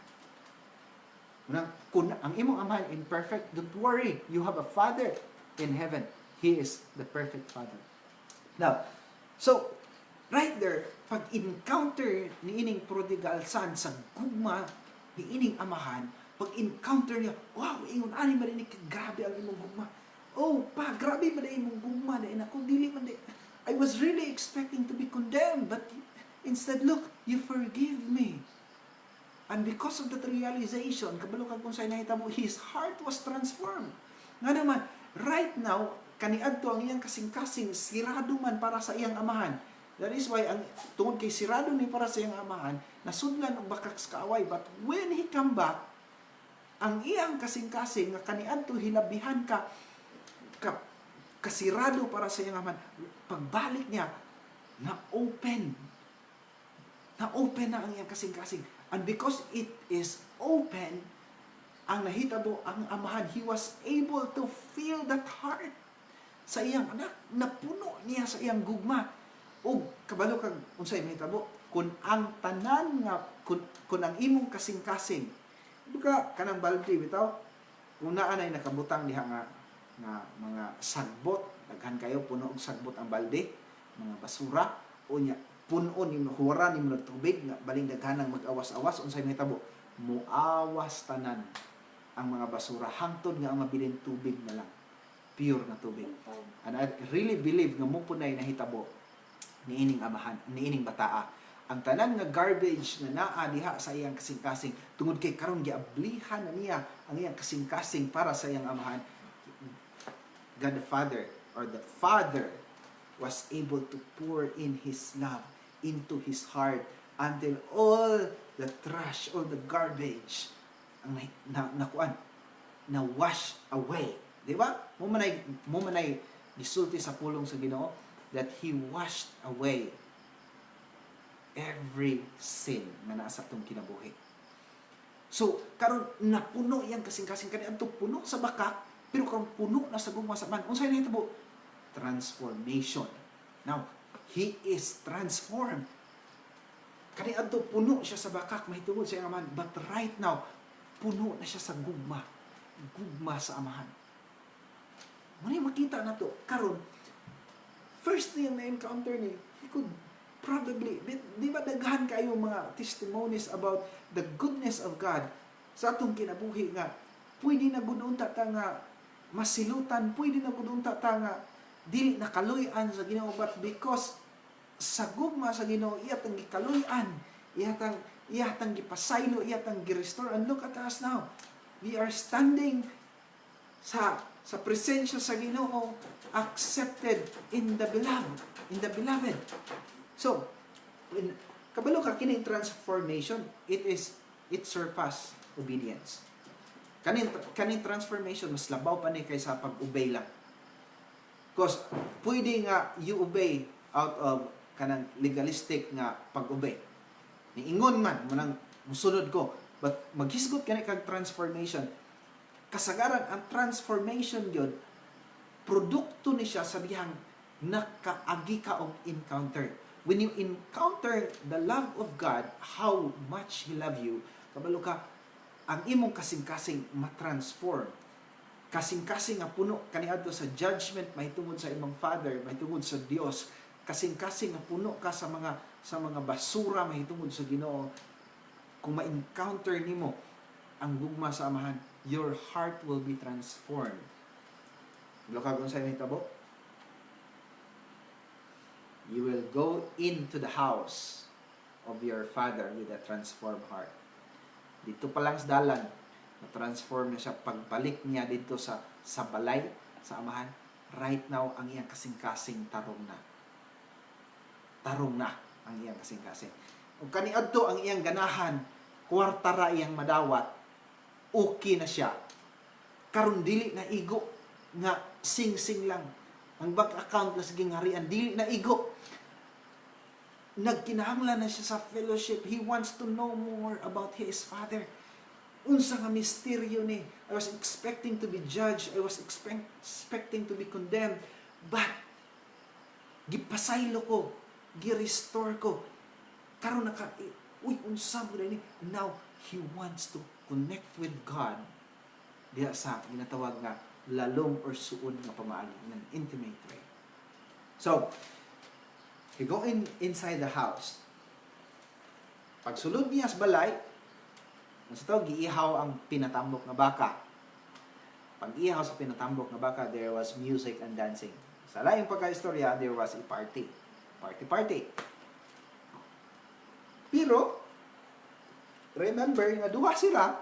Kung ang imong amahan imperfect, don't worry. You have a Father in heaven. He is the perfect Father. Now, so, right there, pag-encounter ni ining prodigal son sa gugma niining amahan, pag encounter niya, wow, ingon ani man ni grabe ang imong gugma. Oh, pa, grabe man imong gugma na ako dili man I was really expecting to be condemned, but instead, look, you forgive me. And because of that realization, kabalo kag kung say nahitabo, his heart was transformed. Nga naman, right now, kaniadto ang iyang kasing-kasing, sirado man para sa iyang amahan. That is why, ang tungod kay sirado ni para sa iyang amahan, nasudlan og bakak sa kaaway. But when he come back, ang iyang kasing-kasing, nga kaniadto hilabihan kasirado para sa iyang amahan, pagbalik niya, na-open na ang iyang kasing-kasing. And because it is open, ang nahitabo, ang amahan, he was able to feel that heart sa iyang anak. Napuno niya sa iyang gugma. O, kabalo kag unsay mahitabo, kung ang tanan nga, kung ang imong kasing-kasing, ka kanang balde bitaw, kung naa nay nakabutang diha nga mga sagbot, daghan kayo puno og sagbot ang balde, mga basura, o nya punon yung huwaran yung mga tubig nga baling daghanang mag-awas-awas unsay mahitabo, muawas tanan ang mga basura hangtod nga ang mabiling tubig na lang, pure na tubig. And I really believe nga mo punay nahitabo niining amahan, niining bataa, ang tanan nga garbage na naa diha sa iyang kasing-kasing tungod kay karon giablihan na niya ang iyang kasing-kasing para sa iyang amahan. God the Father, or the Father, was able to pour in His love into His heart until all the trash, all the garbage, ang na wash away. Di ba? Mo manay gisulti sa pulong sa Ginoo that He washed away every sin na nasa atong kinabuhi. So, karon napuno yang kasing-kasing kaniadto puno sa bakak, pero karon puno na sa gugma sa man. Unsay nahitabo? Transformation. Now, he is transformed. Kaniadto puno siya sa bakak, mahitungod sa iyang amahan, but right now puno na siya sa gugma sa amahan. Muna makita na to karon first na yung na-encounter ni, he could probably, di ba daghan kayo mga testimonies about the goodness of God sa atong kinabuhi nga, pwede na gudunta ta nga masilutan, pwede na gudunta ta nga dili nakaluyan sa Ginoo, but because sa gugma sa Ginoo, iyatang gikaluyan, iyatang gipasaylo, iyatang girestore. And look at us now. We are standing sa presensya sa Ginoo, accepted in the beloved. So, when kabalo ka kining transformation, it surpass obedience. Kaning transformation mas labaw pa ni kaysa pag-obey lang. Because pwede nga you obey out of kanang legalistic nga pag-obey. Niingon man manang musunod ko, but maghisgot kani kag transformation. Kasagaran ang transformation gyud produkto ni siya sa dihang nakaagi ka og encounter. When you encounter the love of God, how much He love you, kabalo ka, ang imong kasing-kasing matransform. Kasing-kasing nga puno kaniadto sa judgment, mahitungod sa imong Father, mahitungod sa Dios. Kasing-kasing nga puno ka sa mga basura, mahitungod sa Ginoo. Kung ma-encounter nimo ang gugma sa amahan, your heart will be transformed. Lokag unsay mahitabo? You will go into the house of your Father with a transformed heart. Dito pa lang sa dalan, na-transform na siya. Pagbalik niya dito sa balay, sa amahan, right now, ang iyang kasing-kasing tarong na. Tarong na ang iyang kasing-kasing. Kung kaniadto ang iyang ganahan, kwartara iyang madawat, okay na siya. Karon dili na igo, nga sing-sing lang. Ang bank account na sige ngarian, dili na igo. Nagkinahanglan na siya sa fellowship. He wants to know more about his Father. Unsa nga misteryo ni. I was expecting to be judged. I was expecting to be condemned. But, gipasaylo ko. Gi-restore ko. Karon unsa mo ni. Now, he wants to connect with God. Diya sa ginatawag nga lalong or suod nga pamaagi ng intimate way. So, he go inside the house. Pagsulod niya sa balay, Sa to, giihaw ang pinatambok nga baka. Pag ihaw sa pinatambok nga baka, there was music and dancing. Sa laing pagka-istorya, there was a party. Party. Pero, remember, nga duha sila.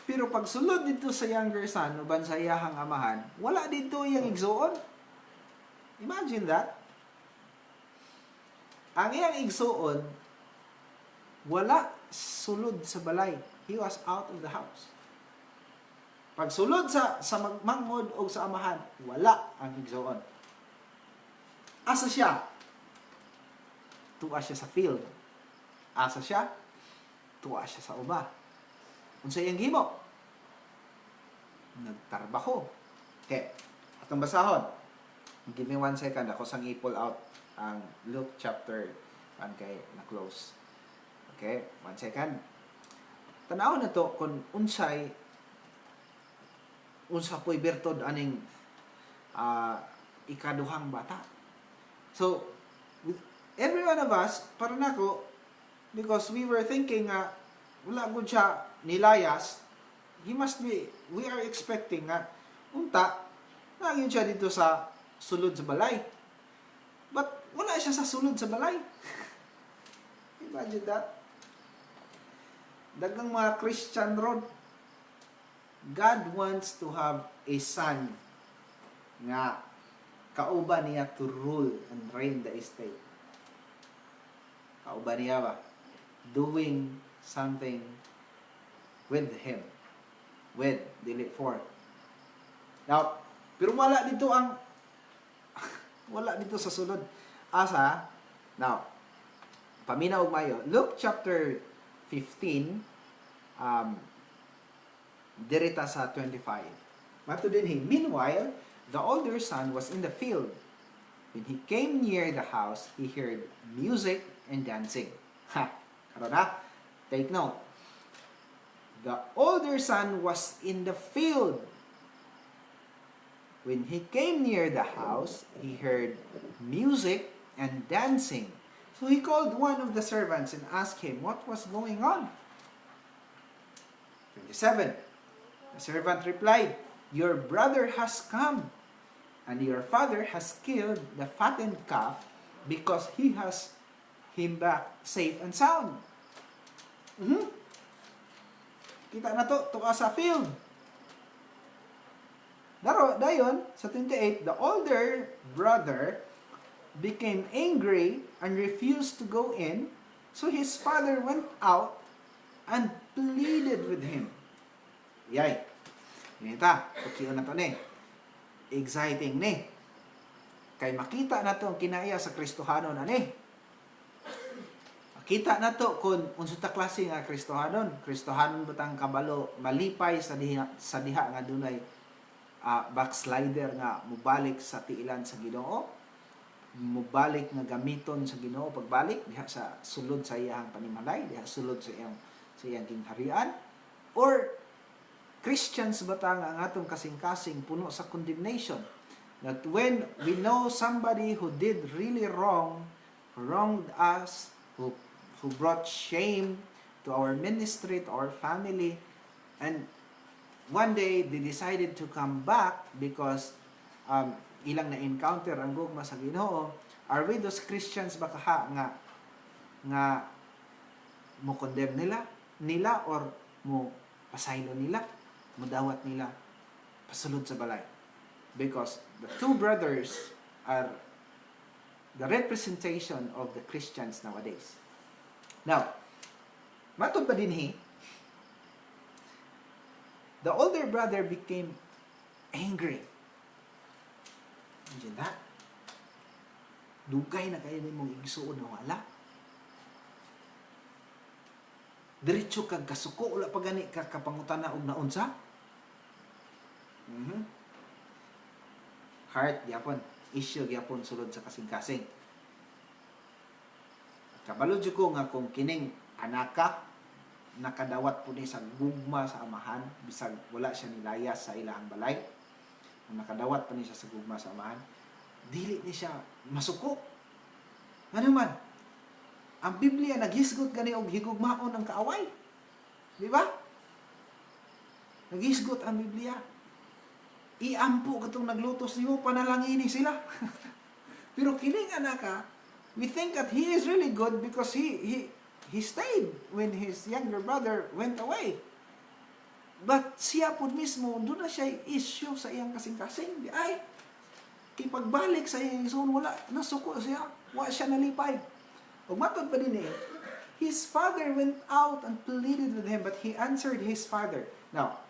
Pero pag sulod dito sa younger son, uban sa iyahang amahan, wala dito iyang igsuon. Imagine that. Ang iyang igsuon, wala sulod sa balay. He was out of the house. Pag sulod sa magmangod o sa amahan, wala ang igsuon. Asa siya? Tuwa siya sa field. Asa siya? Tuwa siya sa uba. Unsa iyang gihimo? Nagtarbaho. Okay. Atong basahon. Give me 1 second. Ako sang i-pull out ang Luke chapter 1 kay na-close. Okay. 1 second. Tanaw na to kung unsa po'y bertod aning ikaduhang bata. So, with every one of us, para nako, because we were thinking wala gud siya nilayas, we are expecting unta, nagyon siya dito sa sulod sa balay. But, wala siya sa sulod sa balay. Imagine that. Dagang mga Christian road. God wants to have a son nga kauban niya to rule and reign the estate. Kauban niya ba? Doing something with him. With, dili for. Now, pero wala dito wala dito sa sulod. Asa? Now, paminaw mayo. Luke chapter 15, dirita sa 25. Mato din meanwhile, the older son was in the field. When he came near the house, he heard music and dancing. Karon na? Take note. The older son was in the field. When he came near the house, he heard music and dancing. So he called one of the servants and asked him what was going on. 27. The servant replied, "Your brother has come, and your father has killed the fattened calf because he has him back safe and sound." Kita na to sa field. Dayon, sa 28, the older brother became angry and refused to go in, so his father went out and pleaded with him. Yay. Inita, pagkiyon na to ni. Exciting ni. Kay makita na to ang kinaya sa Kristohanon ani. Makita na to kung unsa ta klase nga Kristohanon. Kristohanon butang kabalo malipay sa diha nga dunay backslider nga mubalik sa tiilan sa Ginoo. Mubalik nga gamiton sa Ginoo pagbalik diha sa sulod sa iyang panimalay, diha sulod sa iyang kingharian, or Christians batang ang atong kasing-kasing puno sa condemnation. That when we know somebody who did really wronged us, who brought shame to our ministry, to our family, and one day they decided to come back because ilang na-encounter ang gugma sa Ginoo, are we those Christians ba nga mo condemn nila or mo pasaylo nila, mo dawat nila pasulod sa balay? Because the two brothers are the representation of the Christians nowadays. Now, matod pa din the older brother became angry. Imagine that. Dugay na kayo mong igsuon na wala. Diretso kag kasuko, wala pa gani kapangutan na og naunsa. Heart, gyapon. Issue, gyapon, sulod sa kasing-kasing. Kabalo dyan ko nga kung kining anaka, nakadawat po ni sa gugma sa amahan, bisag wala siya nilayas sa ilahang balay. Kung nakadawat pa ni siya sa gugma sa amahan, dili ni siya masuko. Ano man? Ang Biblia naghisgot gani og higugmaon ang kaaway. Di ba? Naghisgot ang Biblia. Iampo katong naglutos nimo, panalangini sila. Pero kining anaka, we think that he is really good because he stayed when his younger brother went away. But siya po mismo, doon na siya issue sa iyang kasing-kasing. Ay, kipagbalik sa iyang son, wala, nasuko siya. Wala siya nalipay. O matod pa din his father went out and pleaded with him, but he answered his father. Now,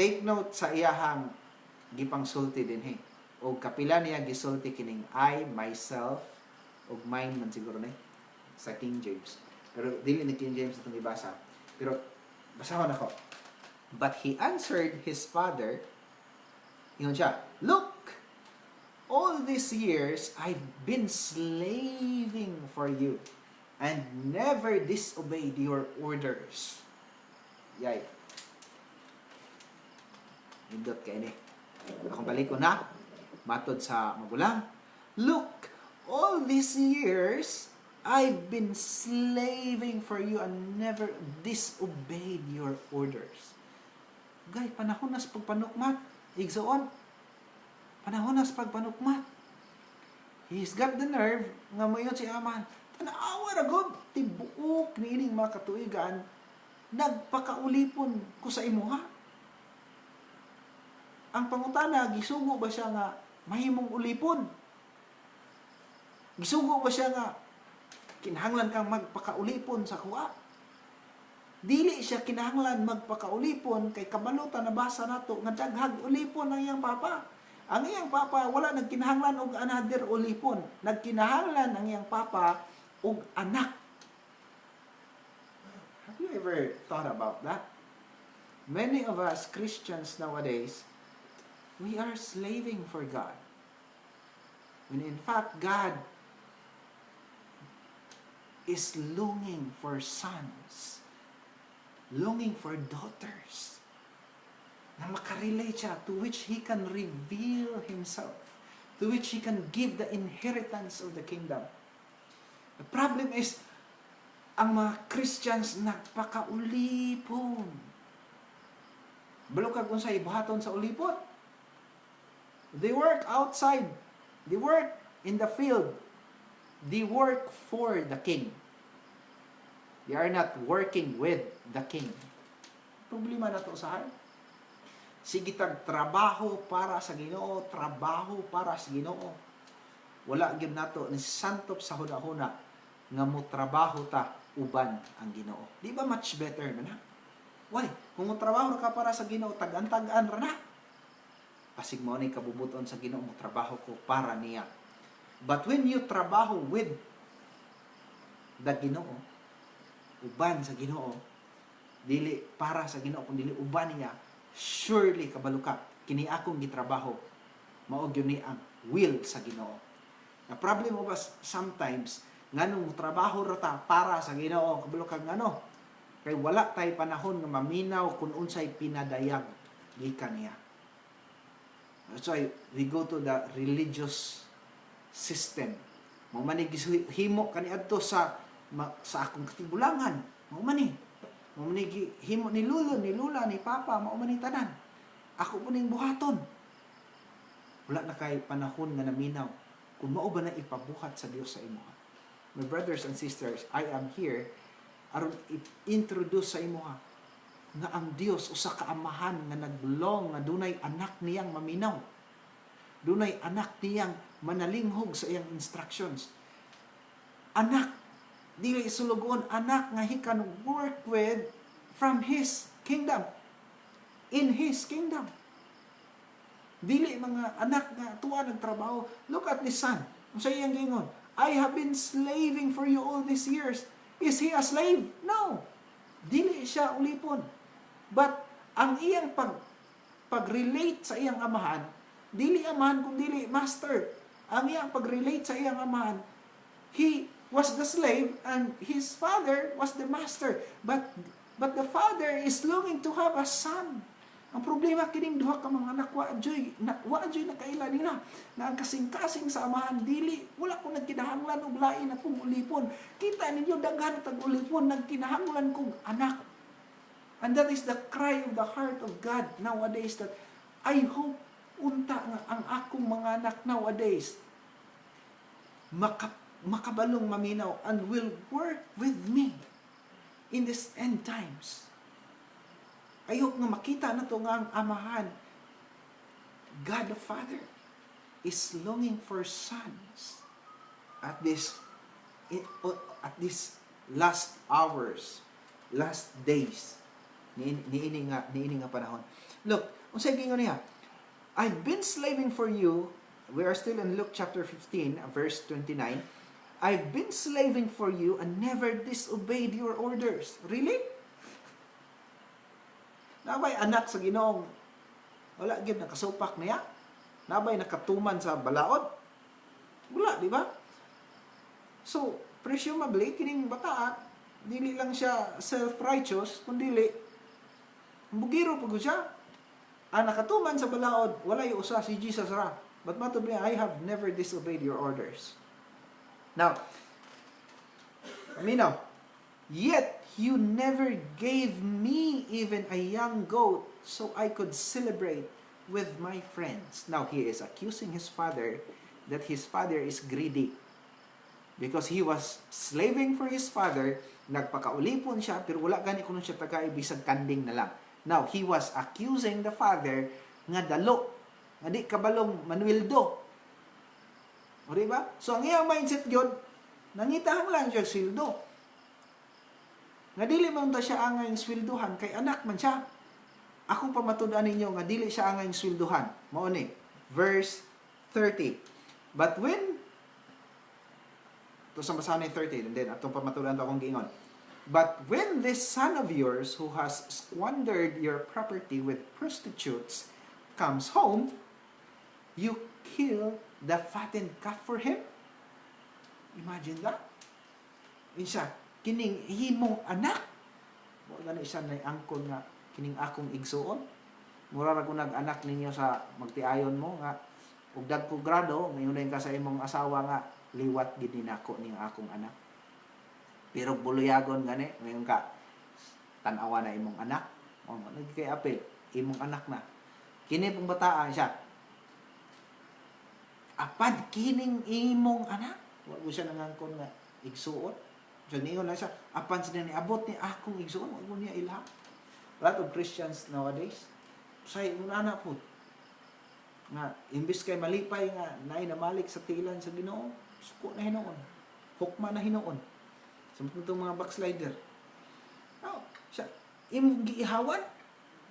take note sa iyahang gipang sulti din o kapila niya gisulti kining I, myself, o mine man siguro sa King James. Pero dili ni King James itong ibasa. Pero basahon ako. But he answered his father, yun siya, look, all these years I've been slaving for you and never disobeyed your orders. Yay. Nindot kayo ni. Akong balik ko na. Matod sa magulang. Look, all these years, I've been slaving for you and never disobeyed your orders. Gay, panahon nas pagpanukmat. Igsoon. Panahon nas pagpanukmat. He's got the nerve nga mayon si Aman. Tanawa na god. Tibuok ni ining mga katuigan. Nagpakaulipon ko sa imuha. Ang pangutana, gisugo ba siya nga mahimong ulipon? Gisugo ba siya nga kinahanglan kang magpakaulipon sa kuha? Dili siya kinahanglan magpakaulipon kay kabalutan na basa nato nga daghag ulipon ang iyang papa. Ang iyang papa wala nagkinahanglan og another ulipon. Nagkinahanglan ang iyang papa og anak. Have you ever thought about that? Many of us Christians nowadays, we are slaving for God. When in fact, God is longing for sons, longing for daughters, na makarelate siya, to which He can reveal Himself, to which He can give the inheritance of the kingdom. The problem is, ang mga Christians nagpakaulipon. Balukag kung sa ibuhaton sa ulipon. They work outside. They work in the field. They work for the king. They are not working with the king. Problema na to sa akin. Sige tag trabaho para sa Ginoo, trabaho para sa Ginoo. Wala gyud nato ni santop sa hunahuna nga mo trabaho ta uban ang Ginoo. Di ba much better na? Why? Kung mo trabaho ka para sa Ginoo, tag-an ra na. Pasig mo ni kabubuton sa Ginoo, mo trabaho ko para niya. But when you trabaho with the Ginoo, uban sa Ginoo, dili para sa Ginoo kun dili uban niya, surely kabalo ka kini akong gitrabaho mao gyud ni ang will sa Ginoo. Na problem mo ba sometimes nganong trabaho ra ta para sa Ginoo, kabalo ka ngano kay wala tay panahon nga maminaw kung unsay pinadayag gikan niya. That's why we go to the religious system. Mao man himo kaniadto sa akong katibulangan. Mao man himo ni lolo, ni lula, ni papa, mao man tanan. Ako po ning buhaton. Wala na kay panahon nga naminaw kung mao ba na ipabuhat sa Dios sa imuha. My brothers and sisters, I am here aron introduce sa imuha nga ang Dios usa ka amahan nga naglong nga dunay anak niyang maminaw. Dunay anak niyang manalinghog sa iyang instructions. Anak, dili sulugon, anak nga he can work with from His kingdom. In His kingdom. Dili mga anak nga tuwa nagtrabaho. Look at this son. Sa iyang gingon, I have been slaving for you all these years. Is he a slave? No. Dili siya ulipon. But ang iyang pag-relate sa iyang amahan, dili amahan kung dili master. Ang iyang pag-relate sa iyang amahan, he was the slave and his father was the master. But the father is longing to have a son. Ang problema kining duha ka mga anak wa joy nakaila nila nga ang kasing-kasing sa amahan dili wala ko nagkinahanglan og lain akong ulipon. Kita ninyo daghan tag ulipon nagkinahanglan kong anak. And that is the cry of the heart of God nowadays, that I hope unta nga ang akong mga anak nowadays makabalong maminaw and will work with me in this end times. Ayok nga makita na to nga ang amahan, God the Father is longing for sons at this last hours, last days niini nga panahon. Look, unsay gingon niya? I've been slaving for you. We are still in Luke chapter 15, verse 29. I've been slaving for you and never disobeyed your orders. Really? Nabay anak sa Ginoong wala gyud nakasupak niya? Nabay nakatuman sa balaod? Wala, di ba? So, presumably kining bata dili lang siya self-righteous, kundi bugiro pag siya. Nakatuman sa balaod, wala yung usa si Jesus ra. But matod niya, I have never disobeyed your orders. Now, yet you never gave me even a young goat so I could celebrate with my friends. Now, he is accusing his father that his father is greedy. Because he was slaving for his father, nagpakaulipon siya, pero wala gani kuno siya tagay bisag kanding na lang. Now, he was accusing the father nga dalo, nga di kabalong manwildo. O diba? So, ang iyang mindset yun, nangitahang lang siya sweldo. Nga dili man ta siya angay sweldohan, kay anak man siya. Akong pamatudan ninyo, nga dili siya angay sweldohan. Mao ni, verse 30. But when, ito sa basahan ni 30, and then atong pamatudan ito akong giingon. But when this son of yours who has squandered your property with prostitutes comes home, you kill the fattened calf for him? Imagine that. Insya, kining himong anak. Wala na isa na angkol nga kining akong igsuon. Mura ra ko nag-anak ninyo sa magtiayon mo nga ug dagko grado mayunay ka sa imong asawa nga liwat gid nako ning akong anak. Pero buluyagon gani, ngayon ka tan-awa na imong anak. O nagkay apil, imong anak na. Kini pong bataan siya. Apan kining imong anak, wa mo siya nangangkon nga igsuon. So niyon na siya, apan sila ni abot ni akong igsuon, wa mo niya ilha. A lot of Christians nowadays, say una anak po. Nga imbis kay malipay nga naay namalik sa tilan sa Ginoo, suko na hinuon. Hukma na hinuon. Samtang itong mga backslider. Now, siya, imong giihawan.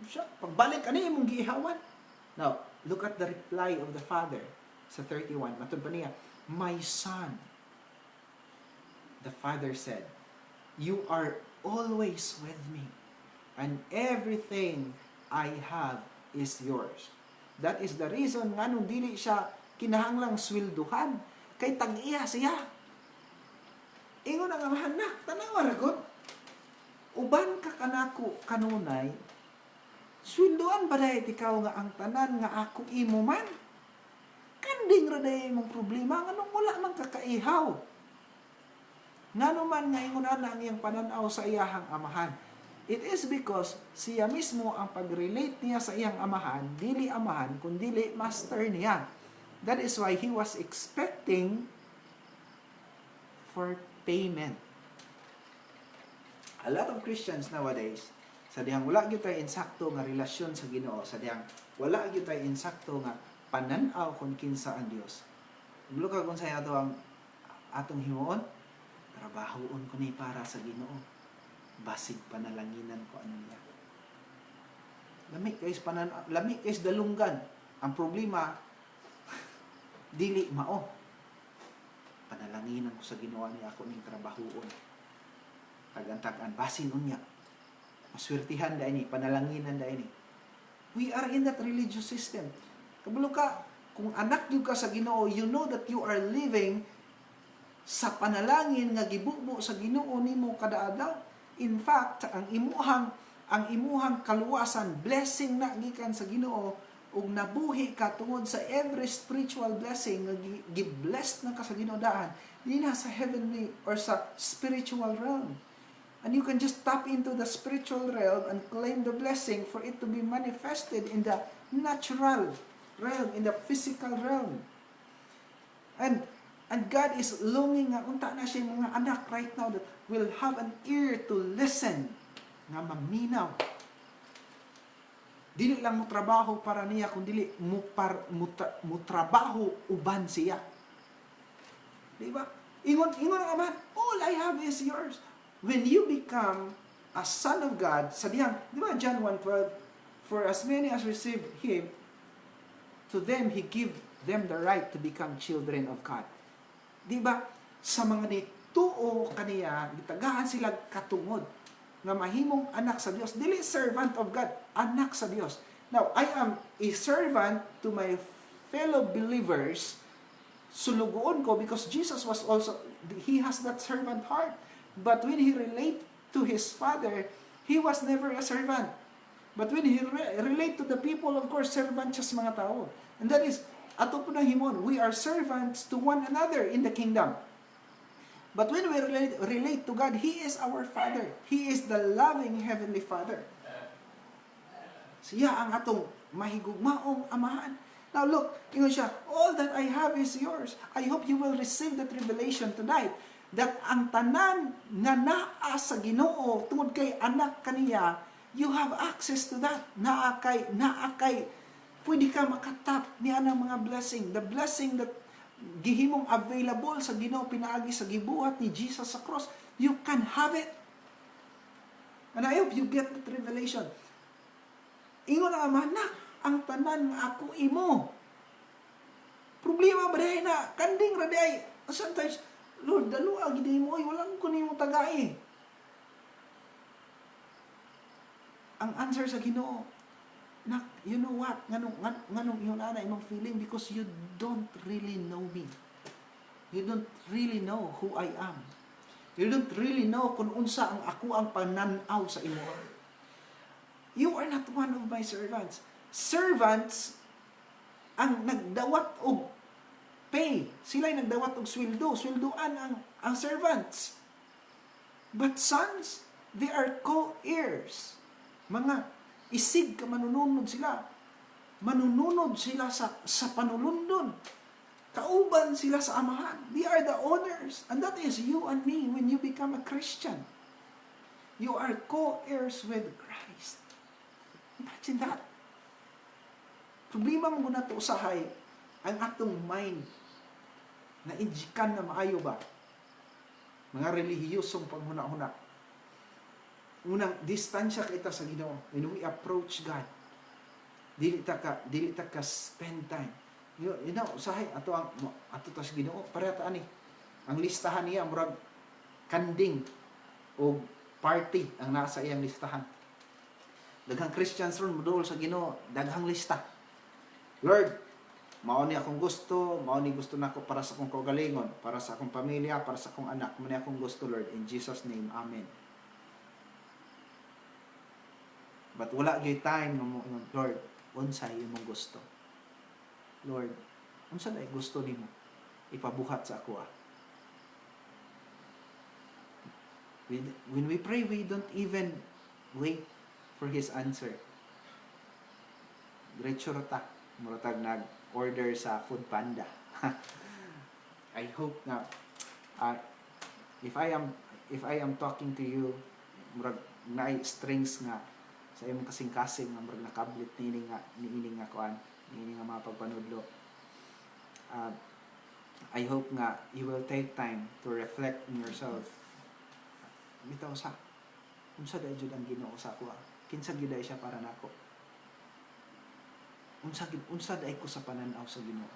Siya, pagbalik ani imong giihawan. Now, look at the reply of the father sa 31. Matod pa niya, my son. The father said, you are always with me, and everything I have is yours. That is the reason nga nung dili siya kinahanglang swelduhan. Kay tag-iya siya. Ingon ang amahan na, tanawa ragon. Uban ka kanako kanunay, sweldoan ba dahil ikaw nga ang tanan nga ako imo man? Kanding ra dahil imong problema, nga nung wala man kakaihaw. Nga naman nga ingon na ang iyang pananaw sa iyahang amahan. It is because siya mismo ang pag-relate niya sa iyang amahan, dili amahan, kundi master niya. That is why he was expecting for payment. A lot of Christians nowadays, sa dihang wala gyud tay insakto nga relasyon sa Ginoo, sa dihang wala gyud tay insakto nga pananaw kung kinsa ang Dios. Gulo ka kung sa ato ang atong himuon, trabahoon ko ni para sa Ginoo. Basig panalanginan ko ano niya. Lami kays dalunggan. Ang problema dili mao. Panalanginan ko sa ginawa niya ako ning trabahoon. Tagan-tagan basin unya. Maswertihan da ini, panalanginan da ini. We are in that religious system. Kabalo ka, kung anak gyud ka sa Ginoo, you know that you are living sa panalangin nga gibubo sa Ginoo nimo kada adlaw. In fact, ang imuhang ang imuhang kaluwasan, blessing na gikan sa Ginoo, ug nabuhi ka tungod sa every spiritual blessing nga gi-blessed na ka sa Ginoo daan, di na sa heavenly or sa spiritual realm. And you can just tap into the spiritual realm and claim the blessing for it to be manifested in the natural realm, in the physical realm. And God is longing nga unta na siya mga anak right now that will have an ear to listen, nga maminaw. Dili lang mo trabaho para niya, kundi mo trabaho uban siya. Di ba? Ingon ang Ama, all I have is yours. When you become a son of God, sabihan, di ba John 1:12, for as many as receive Him, to them He give them the right to become children of God. Di ba? Sa mga nituo kaniya, gitagahan sila katungod nga mahimong anak sa Dios. Dili servant of God, anak sa Dios. Now, I am a servant to my fellow believers. Sulugoon ko because Jesus was also, He has that servant heart. But when He relate to His Father, He was never a servant. But when He relate to the people, of course, servant siya sa mga tao. And that is, ato po na himon, we are servants to one another in the kingdom. But when we relate to God, He is our Father. He is the loving Heavenly Father. Siya ang atong mahigugmaong amahan. Now look, ingon siya, all that I have is yours. I hope you will receive that revelation tonight. That ang tanan nga naa sa Ginoo tungod kay anak kaniya, you have access to that. Naa kay pwede ka makatap niya ng mga blessing. The blessing that gihimong available sa Ginoo pinaagi sa gibuhat ni Jesus sa cross, you can have it. And I hope you get that revelation. Ingon ang Ama, nak, ang tanan nga ako imo. Problema ba dahil na, kanding raday. Sometimes, Lord, dalawa, gidi mo, walang ko nimo tagay. Ang answer sa Ginoo, nak, you know what? Nganong yun ana imong feeling because you don't really know me. You don't really know who I am. You don't really know kung unsa ang ako ang pananaw sa imo. You are not one of my servants. Servants ang nagdawat og pay. Sila'y nagdawat og sweldo. Sweldoan ang servants. But sons, they are co-heirs. Mga isig ka manununod sila. Manununod sila sa panulundon. Kauban sila sa amahan. They are the owners. And that is you and me when you become a Christian. You are co-heirs with Christ. Imagine that. Problema mo na to usahay ang atong mind na injikan na maayo ba? Mga relihiyosong panghuna-huna. Unang, distansya kita sa Ginoo. When we approach God, dili ta ka spend time. You know, usahay ato tas Ginoo pareha ta ani. Ang listahan niya murag kanding o party ang nasa iyang listahan. Daghang Christians ron modol sa Ginoo, daghang lista. Lord, mao ni akong gusto, mao ni gusto nako para sa akong kaugalingon, para sa akong pamilya, para sa akong anak, mao ni akong gusto, Lord, in Jesus name, amen. But wala gyud time mo, Lord, unsay imong gusto? Lord, unsa day gusto nimo ipabuhat sa ako? When we pray, we don't even wait for His answer. Diretso ta, muratag nag-order sa Food Panda. I hope na if I am talking to you, murag na strings nga sa imong kasing-kasing nga murag nakablit niini nga kuan, niini nga mga pagpanudlo. I hope nga you will take time to reflect in yourself. Bitaw sa unsa day jud ang Ginoo sa ako? Kinsa gyud siya para nako? Unsa day ko sa pananaw sa Ginoo?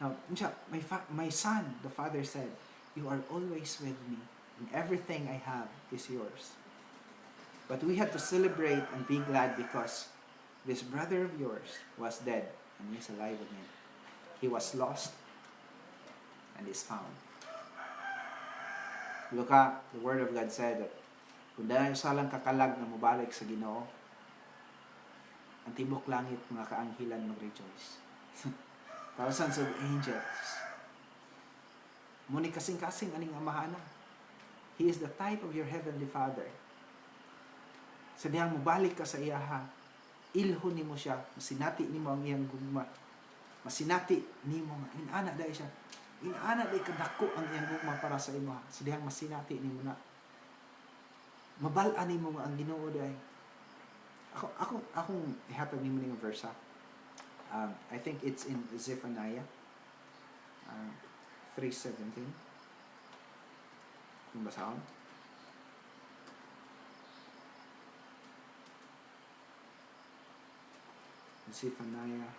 Now, my son, the Father said, you are always with me, and everything I have is yours. But we had to celebrate and be glad because this brother of yours was dead and he's alive again. He was lost and is found. Look at the Word of God said that Kung dahil salang kakalag na mubalik sa Ginoo, ang tibok langit, mga kaanghilan mag-rejoice. Thousands of angels. Muni kasing-kasing aning amahana. He is the type of your heavenly Father. Sa dihang mubalik ka sa iyaha, ilhon nimo siya, masinati nimo ang iyang gugma. Masinati nimo nga inana dai siya. Inana dai kadako ang iyang gugma para sa imo. Sa dihang masinati nimo na. Mabal-an nimo nga ang Ginoo dai. Akong ihatag nimo ning verse ha. I think it's in Zephaniah 3:17. Kung basahon. Zephaniah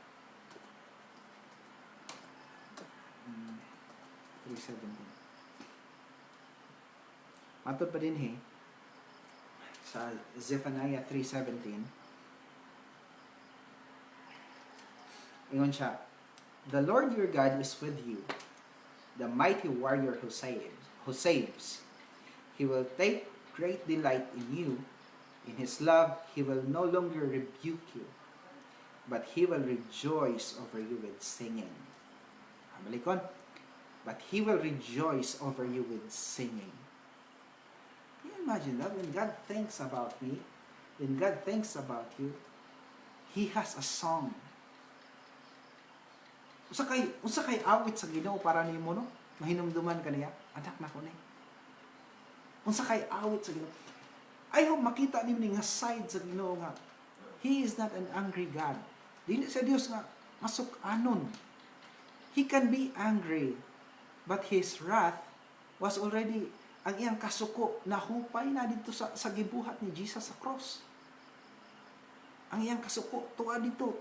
3:17. Matod pa din sa Zephaniah 3:17. Ingon siya, the Lord your God is with you, the mighty warrior who saves. He will take great delight in you. In his love, he will no longer rebuke you, but he will rejoice over you with singing. Balikon. But he will rejoice over you with singing. Can you imagine that? When God thinks about me, when God thinks about you, he has a song. Unsa kay awit sa Ginoo para nimo no? Mahinumduman kaniya, anak na ko ni. Unsa kay awit sa Ginoo? Ayaw makita nimo ning side sa Ginoo nga He is not an angry God. Dili sa Dios nga masuk-anon. He can be angry, but his wrath was already, ang iyang kasuko nahupay na dito sa gibuhat ni Jesus sa cross. Ang iyang kasuko tuan dito.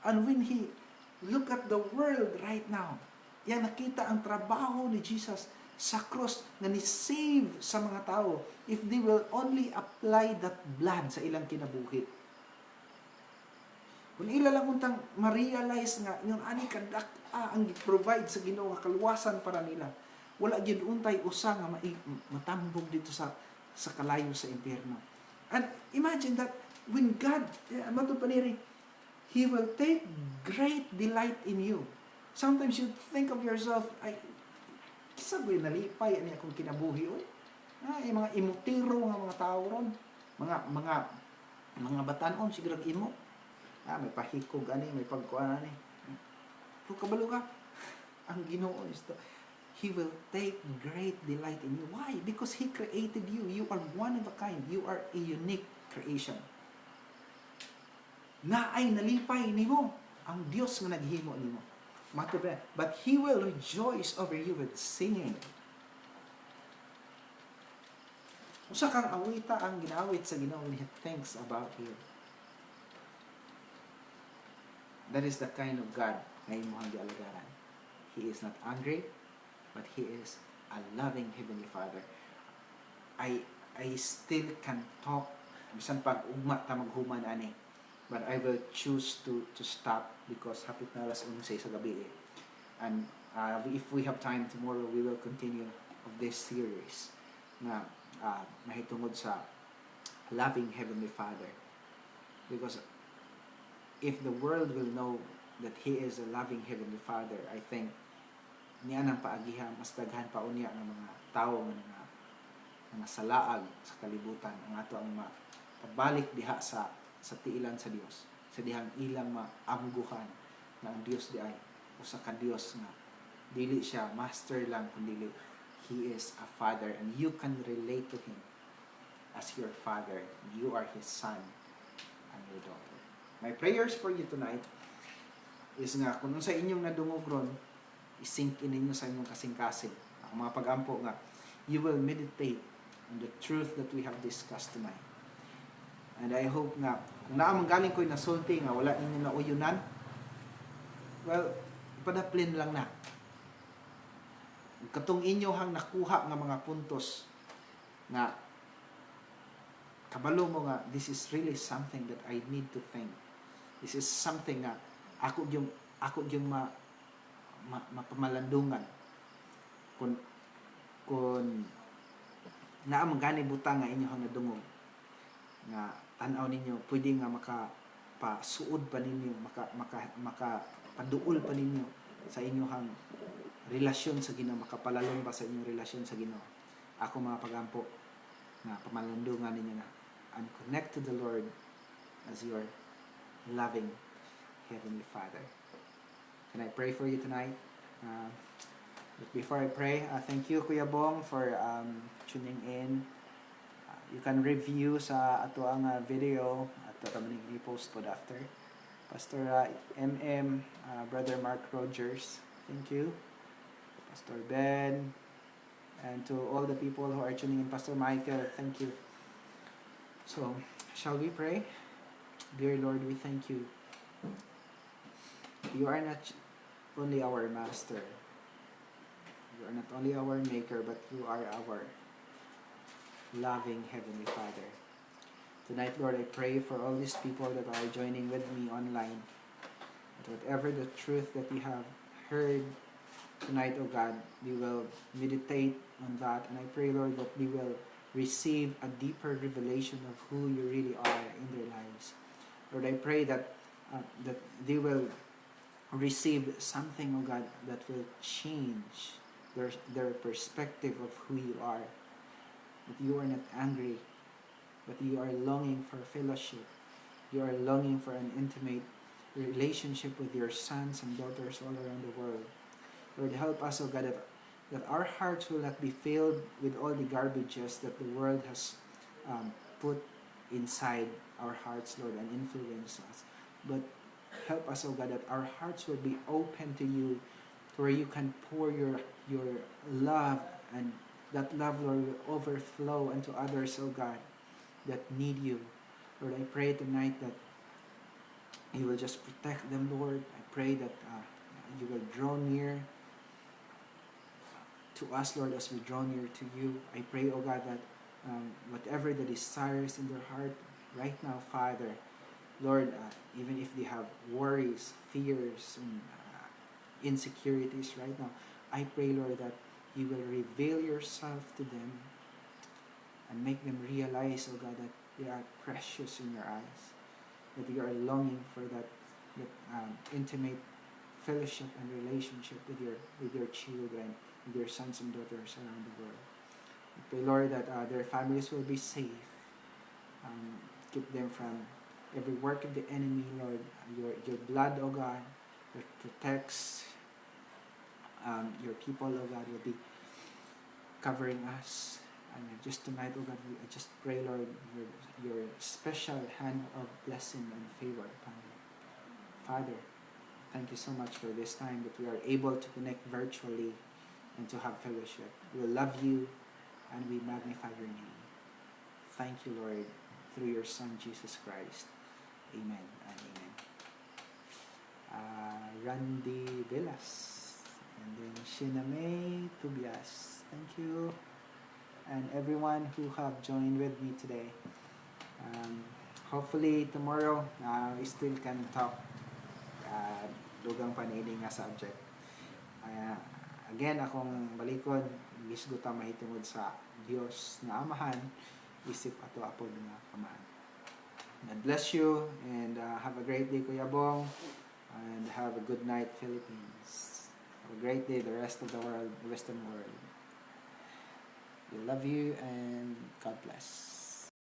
And when he look at the world right now, yang nakita ang trabaho ni Jesus sa cross na ni-save sa mga tao if they will only apply that blood sa ilang kinabuhi. Kung ila lang untang ma-realize nga yung ani kadak ang provide sa Ginoo nga kaluwasan para nila, wala gyud untay usa nga matambog dito sa kalayo sa impyerno. And imagine that when God matod paniri, He will take great delight in you. Sometimes you think of yourself, ay, kisa ba nalipay ani akong kinabuhi oy? Ay mga imutiro nga mga tao ron, mga batan-on siguro imo. May pahikog ani, may pagkuan ani. Pero kabalo ka, ang Ginoo is He will take great delight in you. Why? Because He created you. You are one of a kind. You are a unique creation. Na ay nalipay nimo ang Dios nga naghimo nimo. But He will rejoice over you with singing. Usa kang awita ang ginawit sa Ginoo when He thinks about you. That is the kind of God na imong gialagaran. He is not angry, but He is a loving Heavenly Father. I still can talk bisan pag ugma ta maghuman ani. But I will choose to stop because hapit na alas 11 sa gabi. And if we have time tomorrow, we will continue of this series na mahitungod sa loving Heavenly Father. Because if the world will know that He is a loving Heavenly Father, I think niya nang paagihan, mas daghan pa unya ng mga tao nga salaag sa kalibutan ang ato ang pabalik diha sa tiilan sa Dios, sa dihang ilang maamguhan na ang Dios di ay usa ka Dios nga dili siya master lang kundi He is a Father and you can relate to Him as your Father. You are His son and your daughter. My prayers for you tonight is nga kung sa inyong nadungog ron, isink in ninyo sa inyong kasing-kasing ang mga pag-ampo nga you will meditate on the truth that we have discussed tonight. And I hope nga, kung naamang galing ko'y nasulti nga, wala ninyo na uyunan, well, ipadaplin lang na. Katong inyo hang nakuha nga mga puntos nga, kabalo mo nga, this is really something that I need to think. This is something nga, ako yung mapamalandungan. Kung naa magani butang nga inyo nadungog nga tan-aw ninyo pwede nga makapasuod pa ninyo maka paduol pa ninyo sa inyong relasyon sa Ginoo, makapalalong pa sa inyong relasyon sa Ginoo. Ako mga pagampo nga pamalandungan ninyo na and connect to the Lord as your loving Heavenly Father. Can I pray for you tonight? But before I pray, thank you Kuya Bong for tuning in. You can review sa ato ang video at kami i-post po after. Pastor MM, Brother Mark Rogers, thank you. Pastor Ben, and to all the people who are tuning in, Pastor Michael, thank you. So, shall we pray? Dear Lord, we thank you. You are not only our master. You are not only our maker, but you are our loving Heavenly Father. Tonight, Lord, I pray for all these people that are joining with me online. That whatever the truth that we have heard tonight, oh God, we will meditate on that. And I pray, Lord, that we will receive a deeper revelation of who you really are in their lives. Lord, I pray that that they will receive something, oh God, that will change their perspective of who you are. That you are not angry, but you are longing for fellowship. You are longing for an intimate relationship with your sons and daughters all around the world. Lord, help us, oh God, that our hearts will not be filled with all the garbages that the world has put inside our hearts, Lord, and influence us. But help us, oh God, that our hearts will be open to you, to where you can pour your love, and that love, Lord, will overflow into others, oh God, that need you. Lord, I pray tonight that you will just protect them, Lord. I pray that you will draw near to us, Lord, as we draw near to you. I pray, oh God, that whatever the desires in their heart right now, Father, Lord, even if they have worries, fears, and insecurities right now, I pray, Lord, that you will reveal yourself to them and make them realize, oh God, that they are precious in your eyes, that you are longing for that intimate fellowship and relationship with your children, with your sons and daughters around the world. I pray, Lord, that their families will be safe. Keep them from every work of the enemy, Lord. Your blood, oh God, that protects your people, oh God, will be covering us. And just tonight, oh God, I just pray, Lord, your special hand of blessing and favor upon you. Father, thank you so much for this time that we are able to connect virtually and to have fellowship. We love you and we magnify your name. Thank you, Lord, through your Son, Jesus Christ. Amen and amen. Randy Villas, and then Shiname Tobias. Thank you. And everyone who have joined with me today. Hopefully tomorrow we still can talk dugang panini nga subject. Again, akong balikod, gisgo ta mahitungod sa Dios na Amahan, isip ato apod nga Amahan. God bless you and have a great day, Kuya Bong, and have a good night, Philippines. Have a great day, the rest of the world, the Western world. We love you and God bless.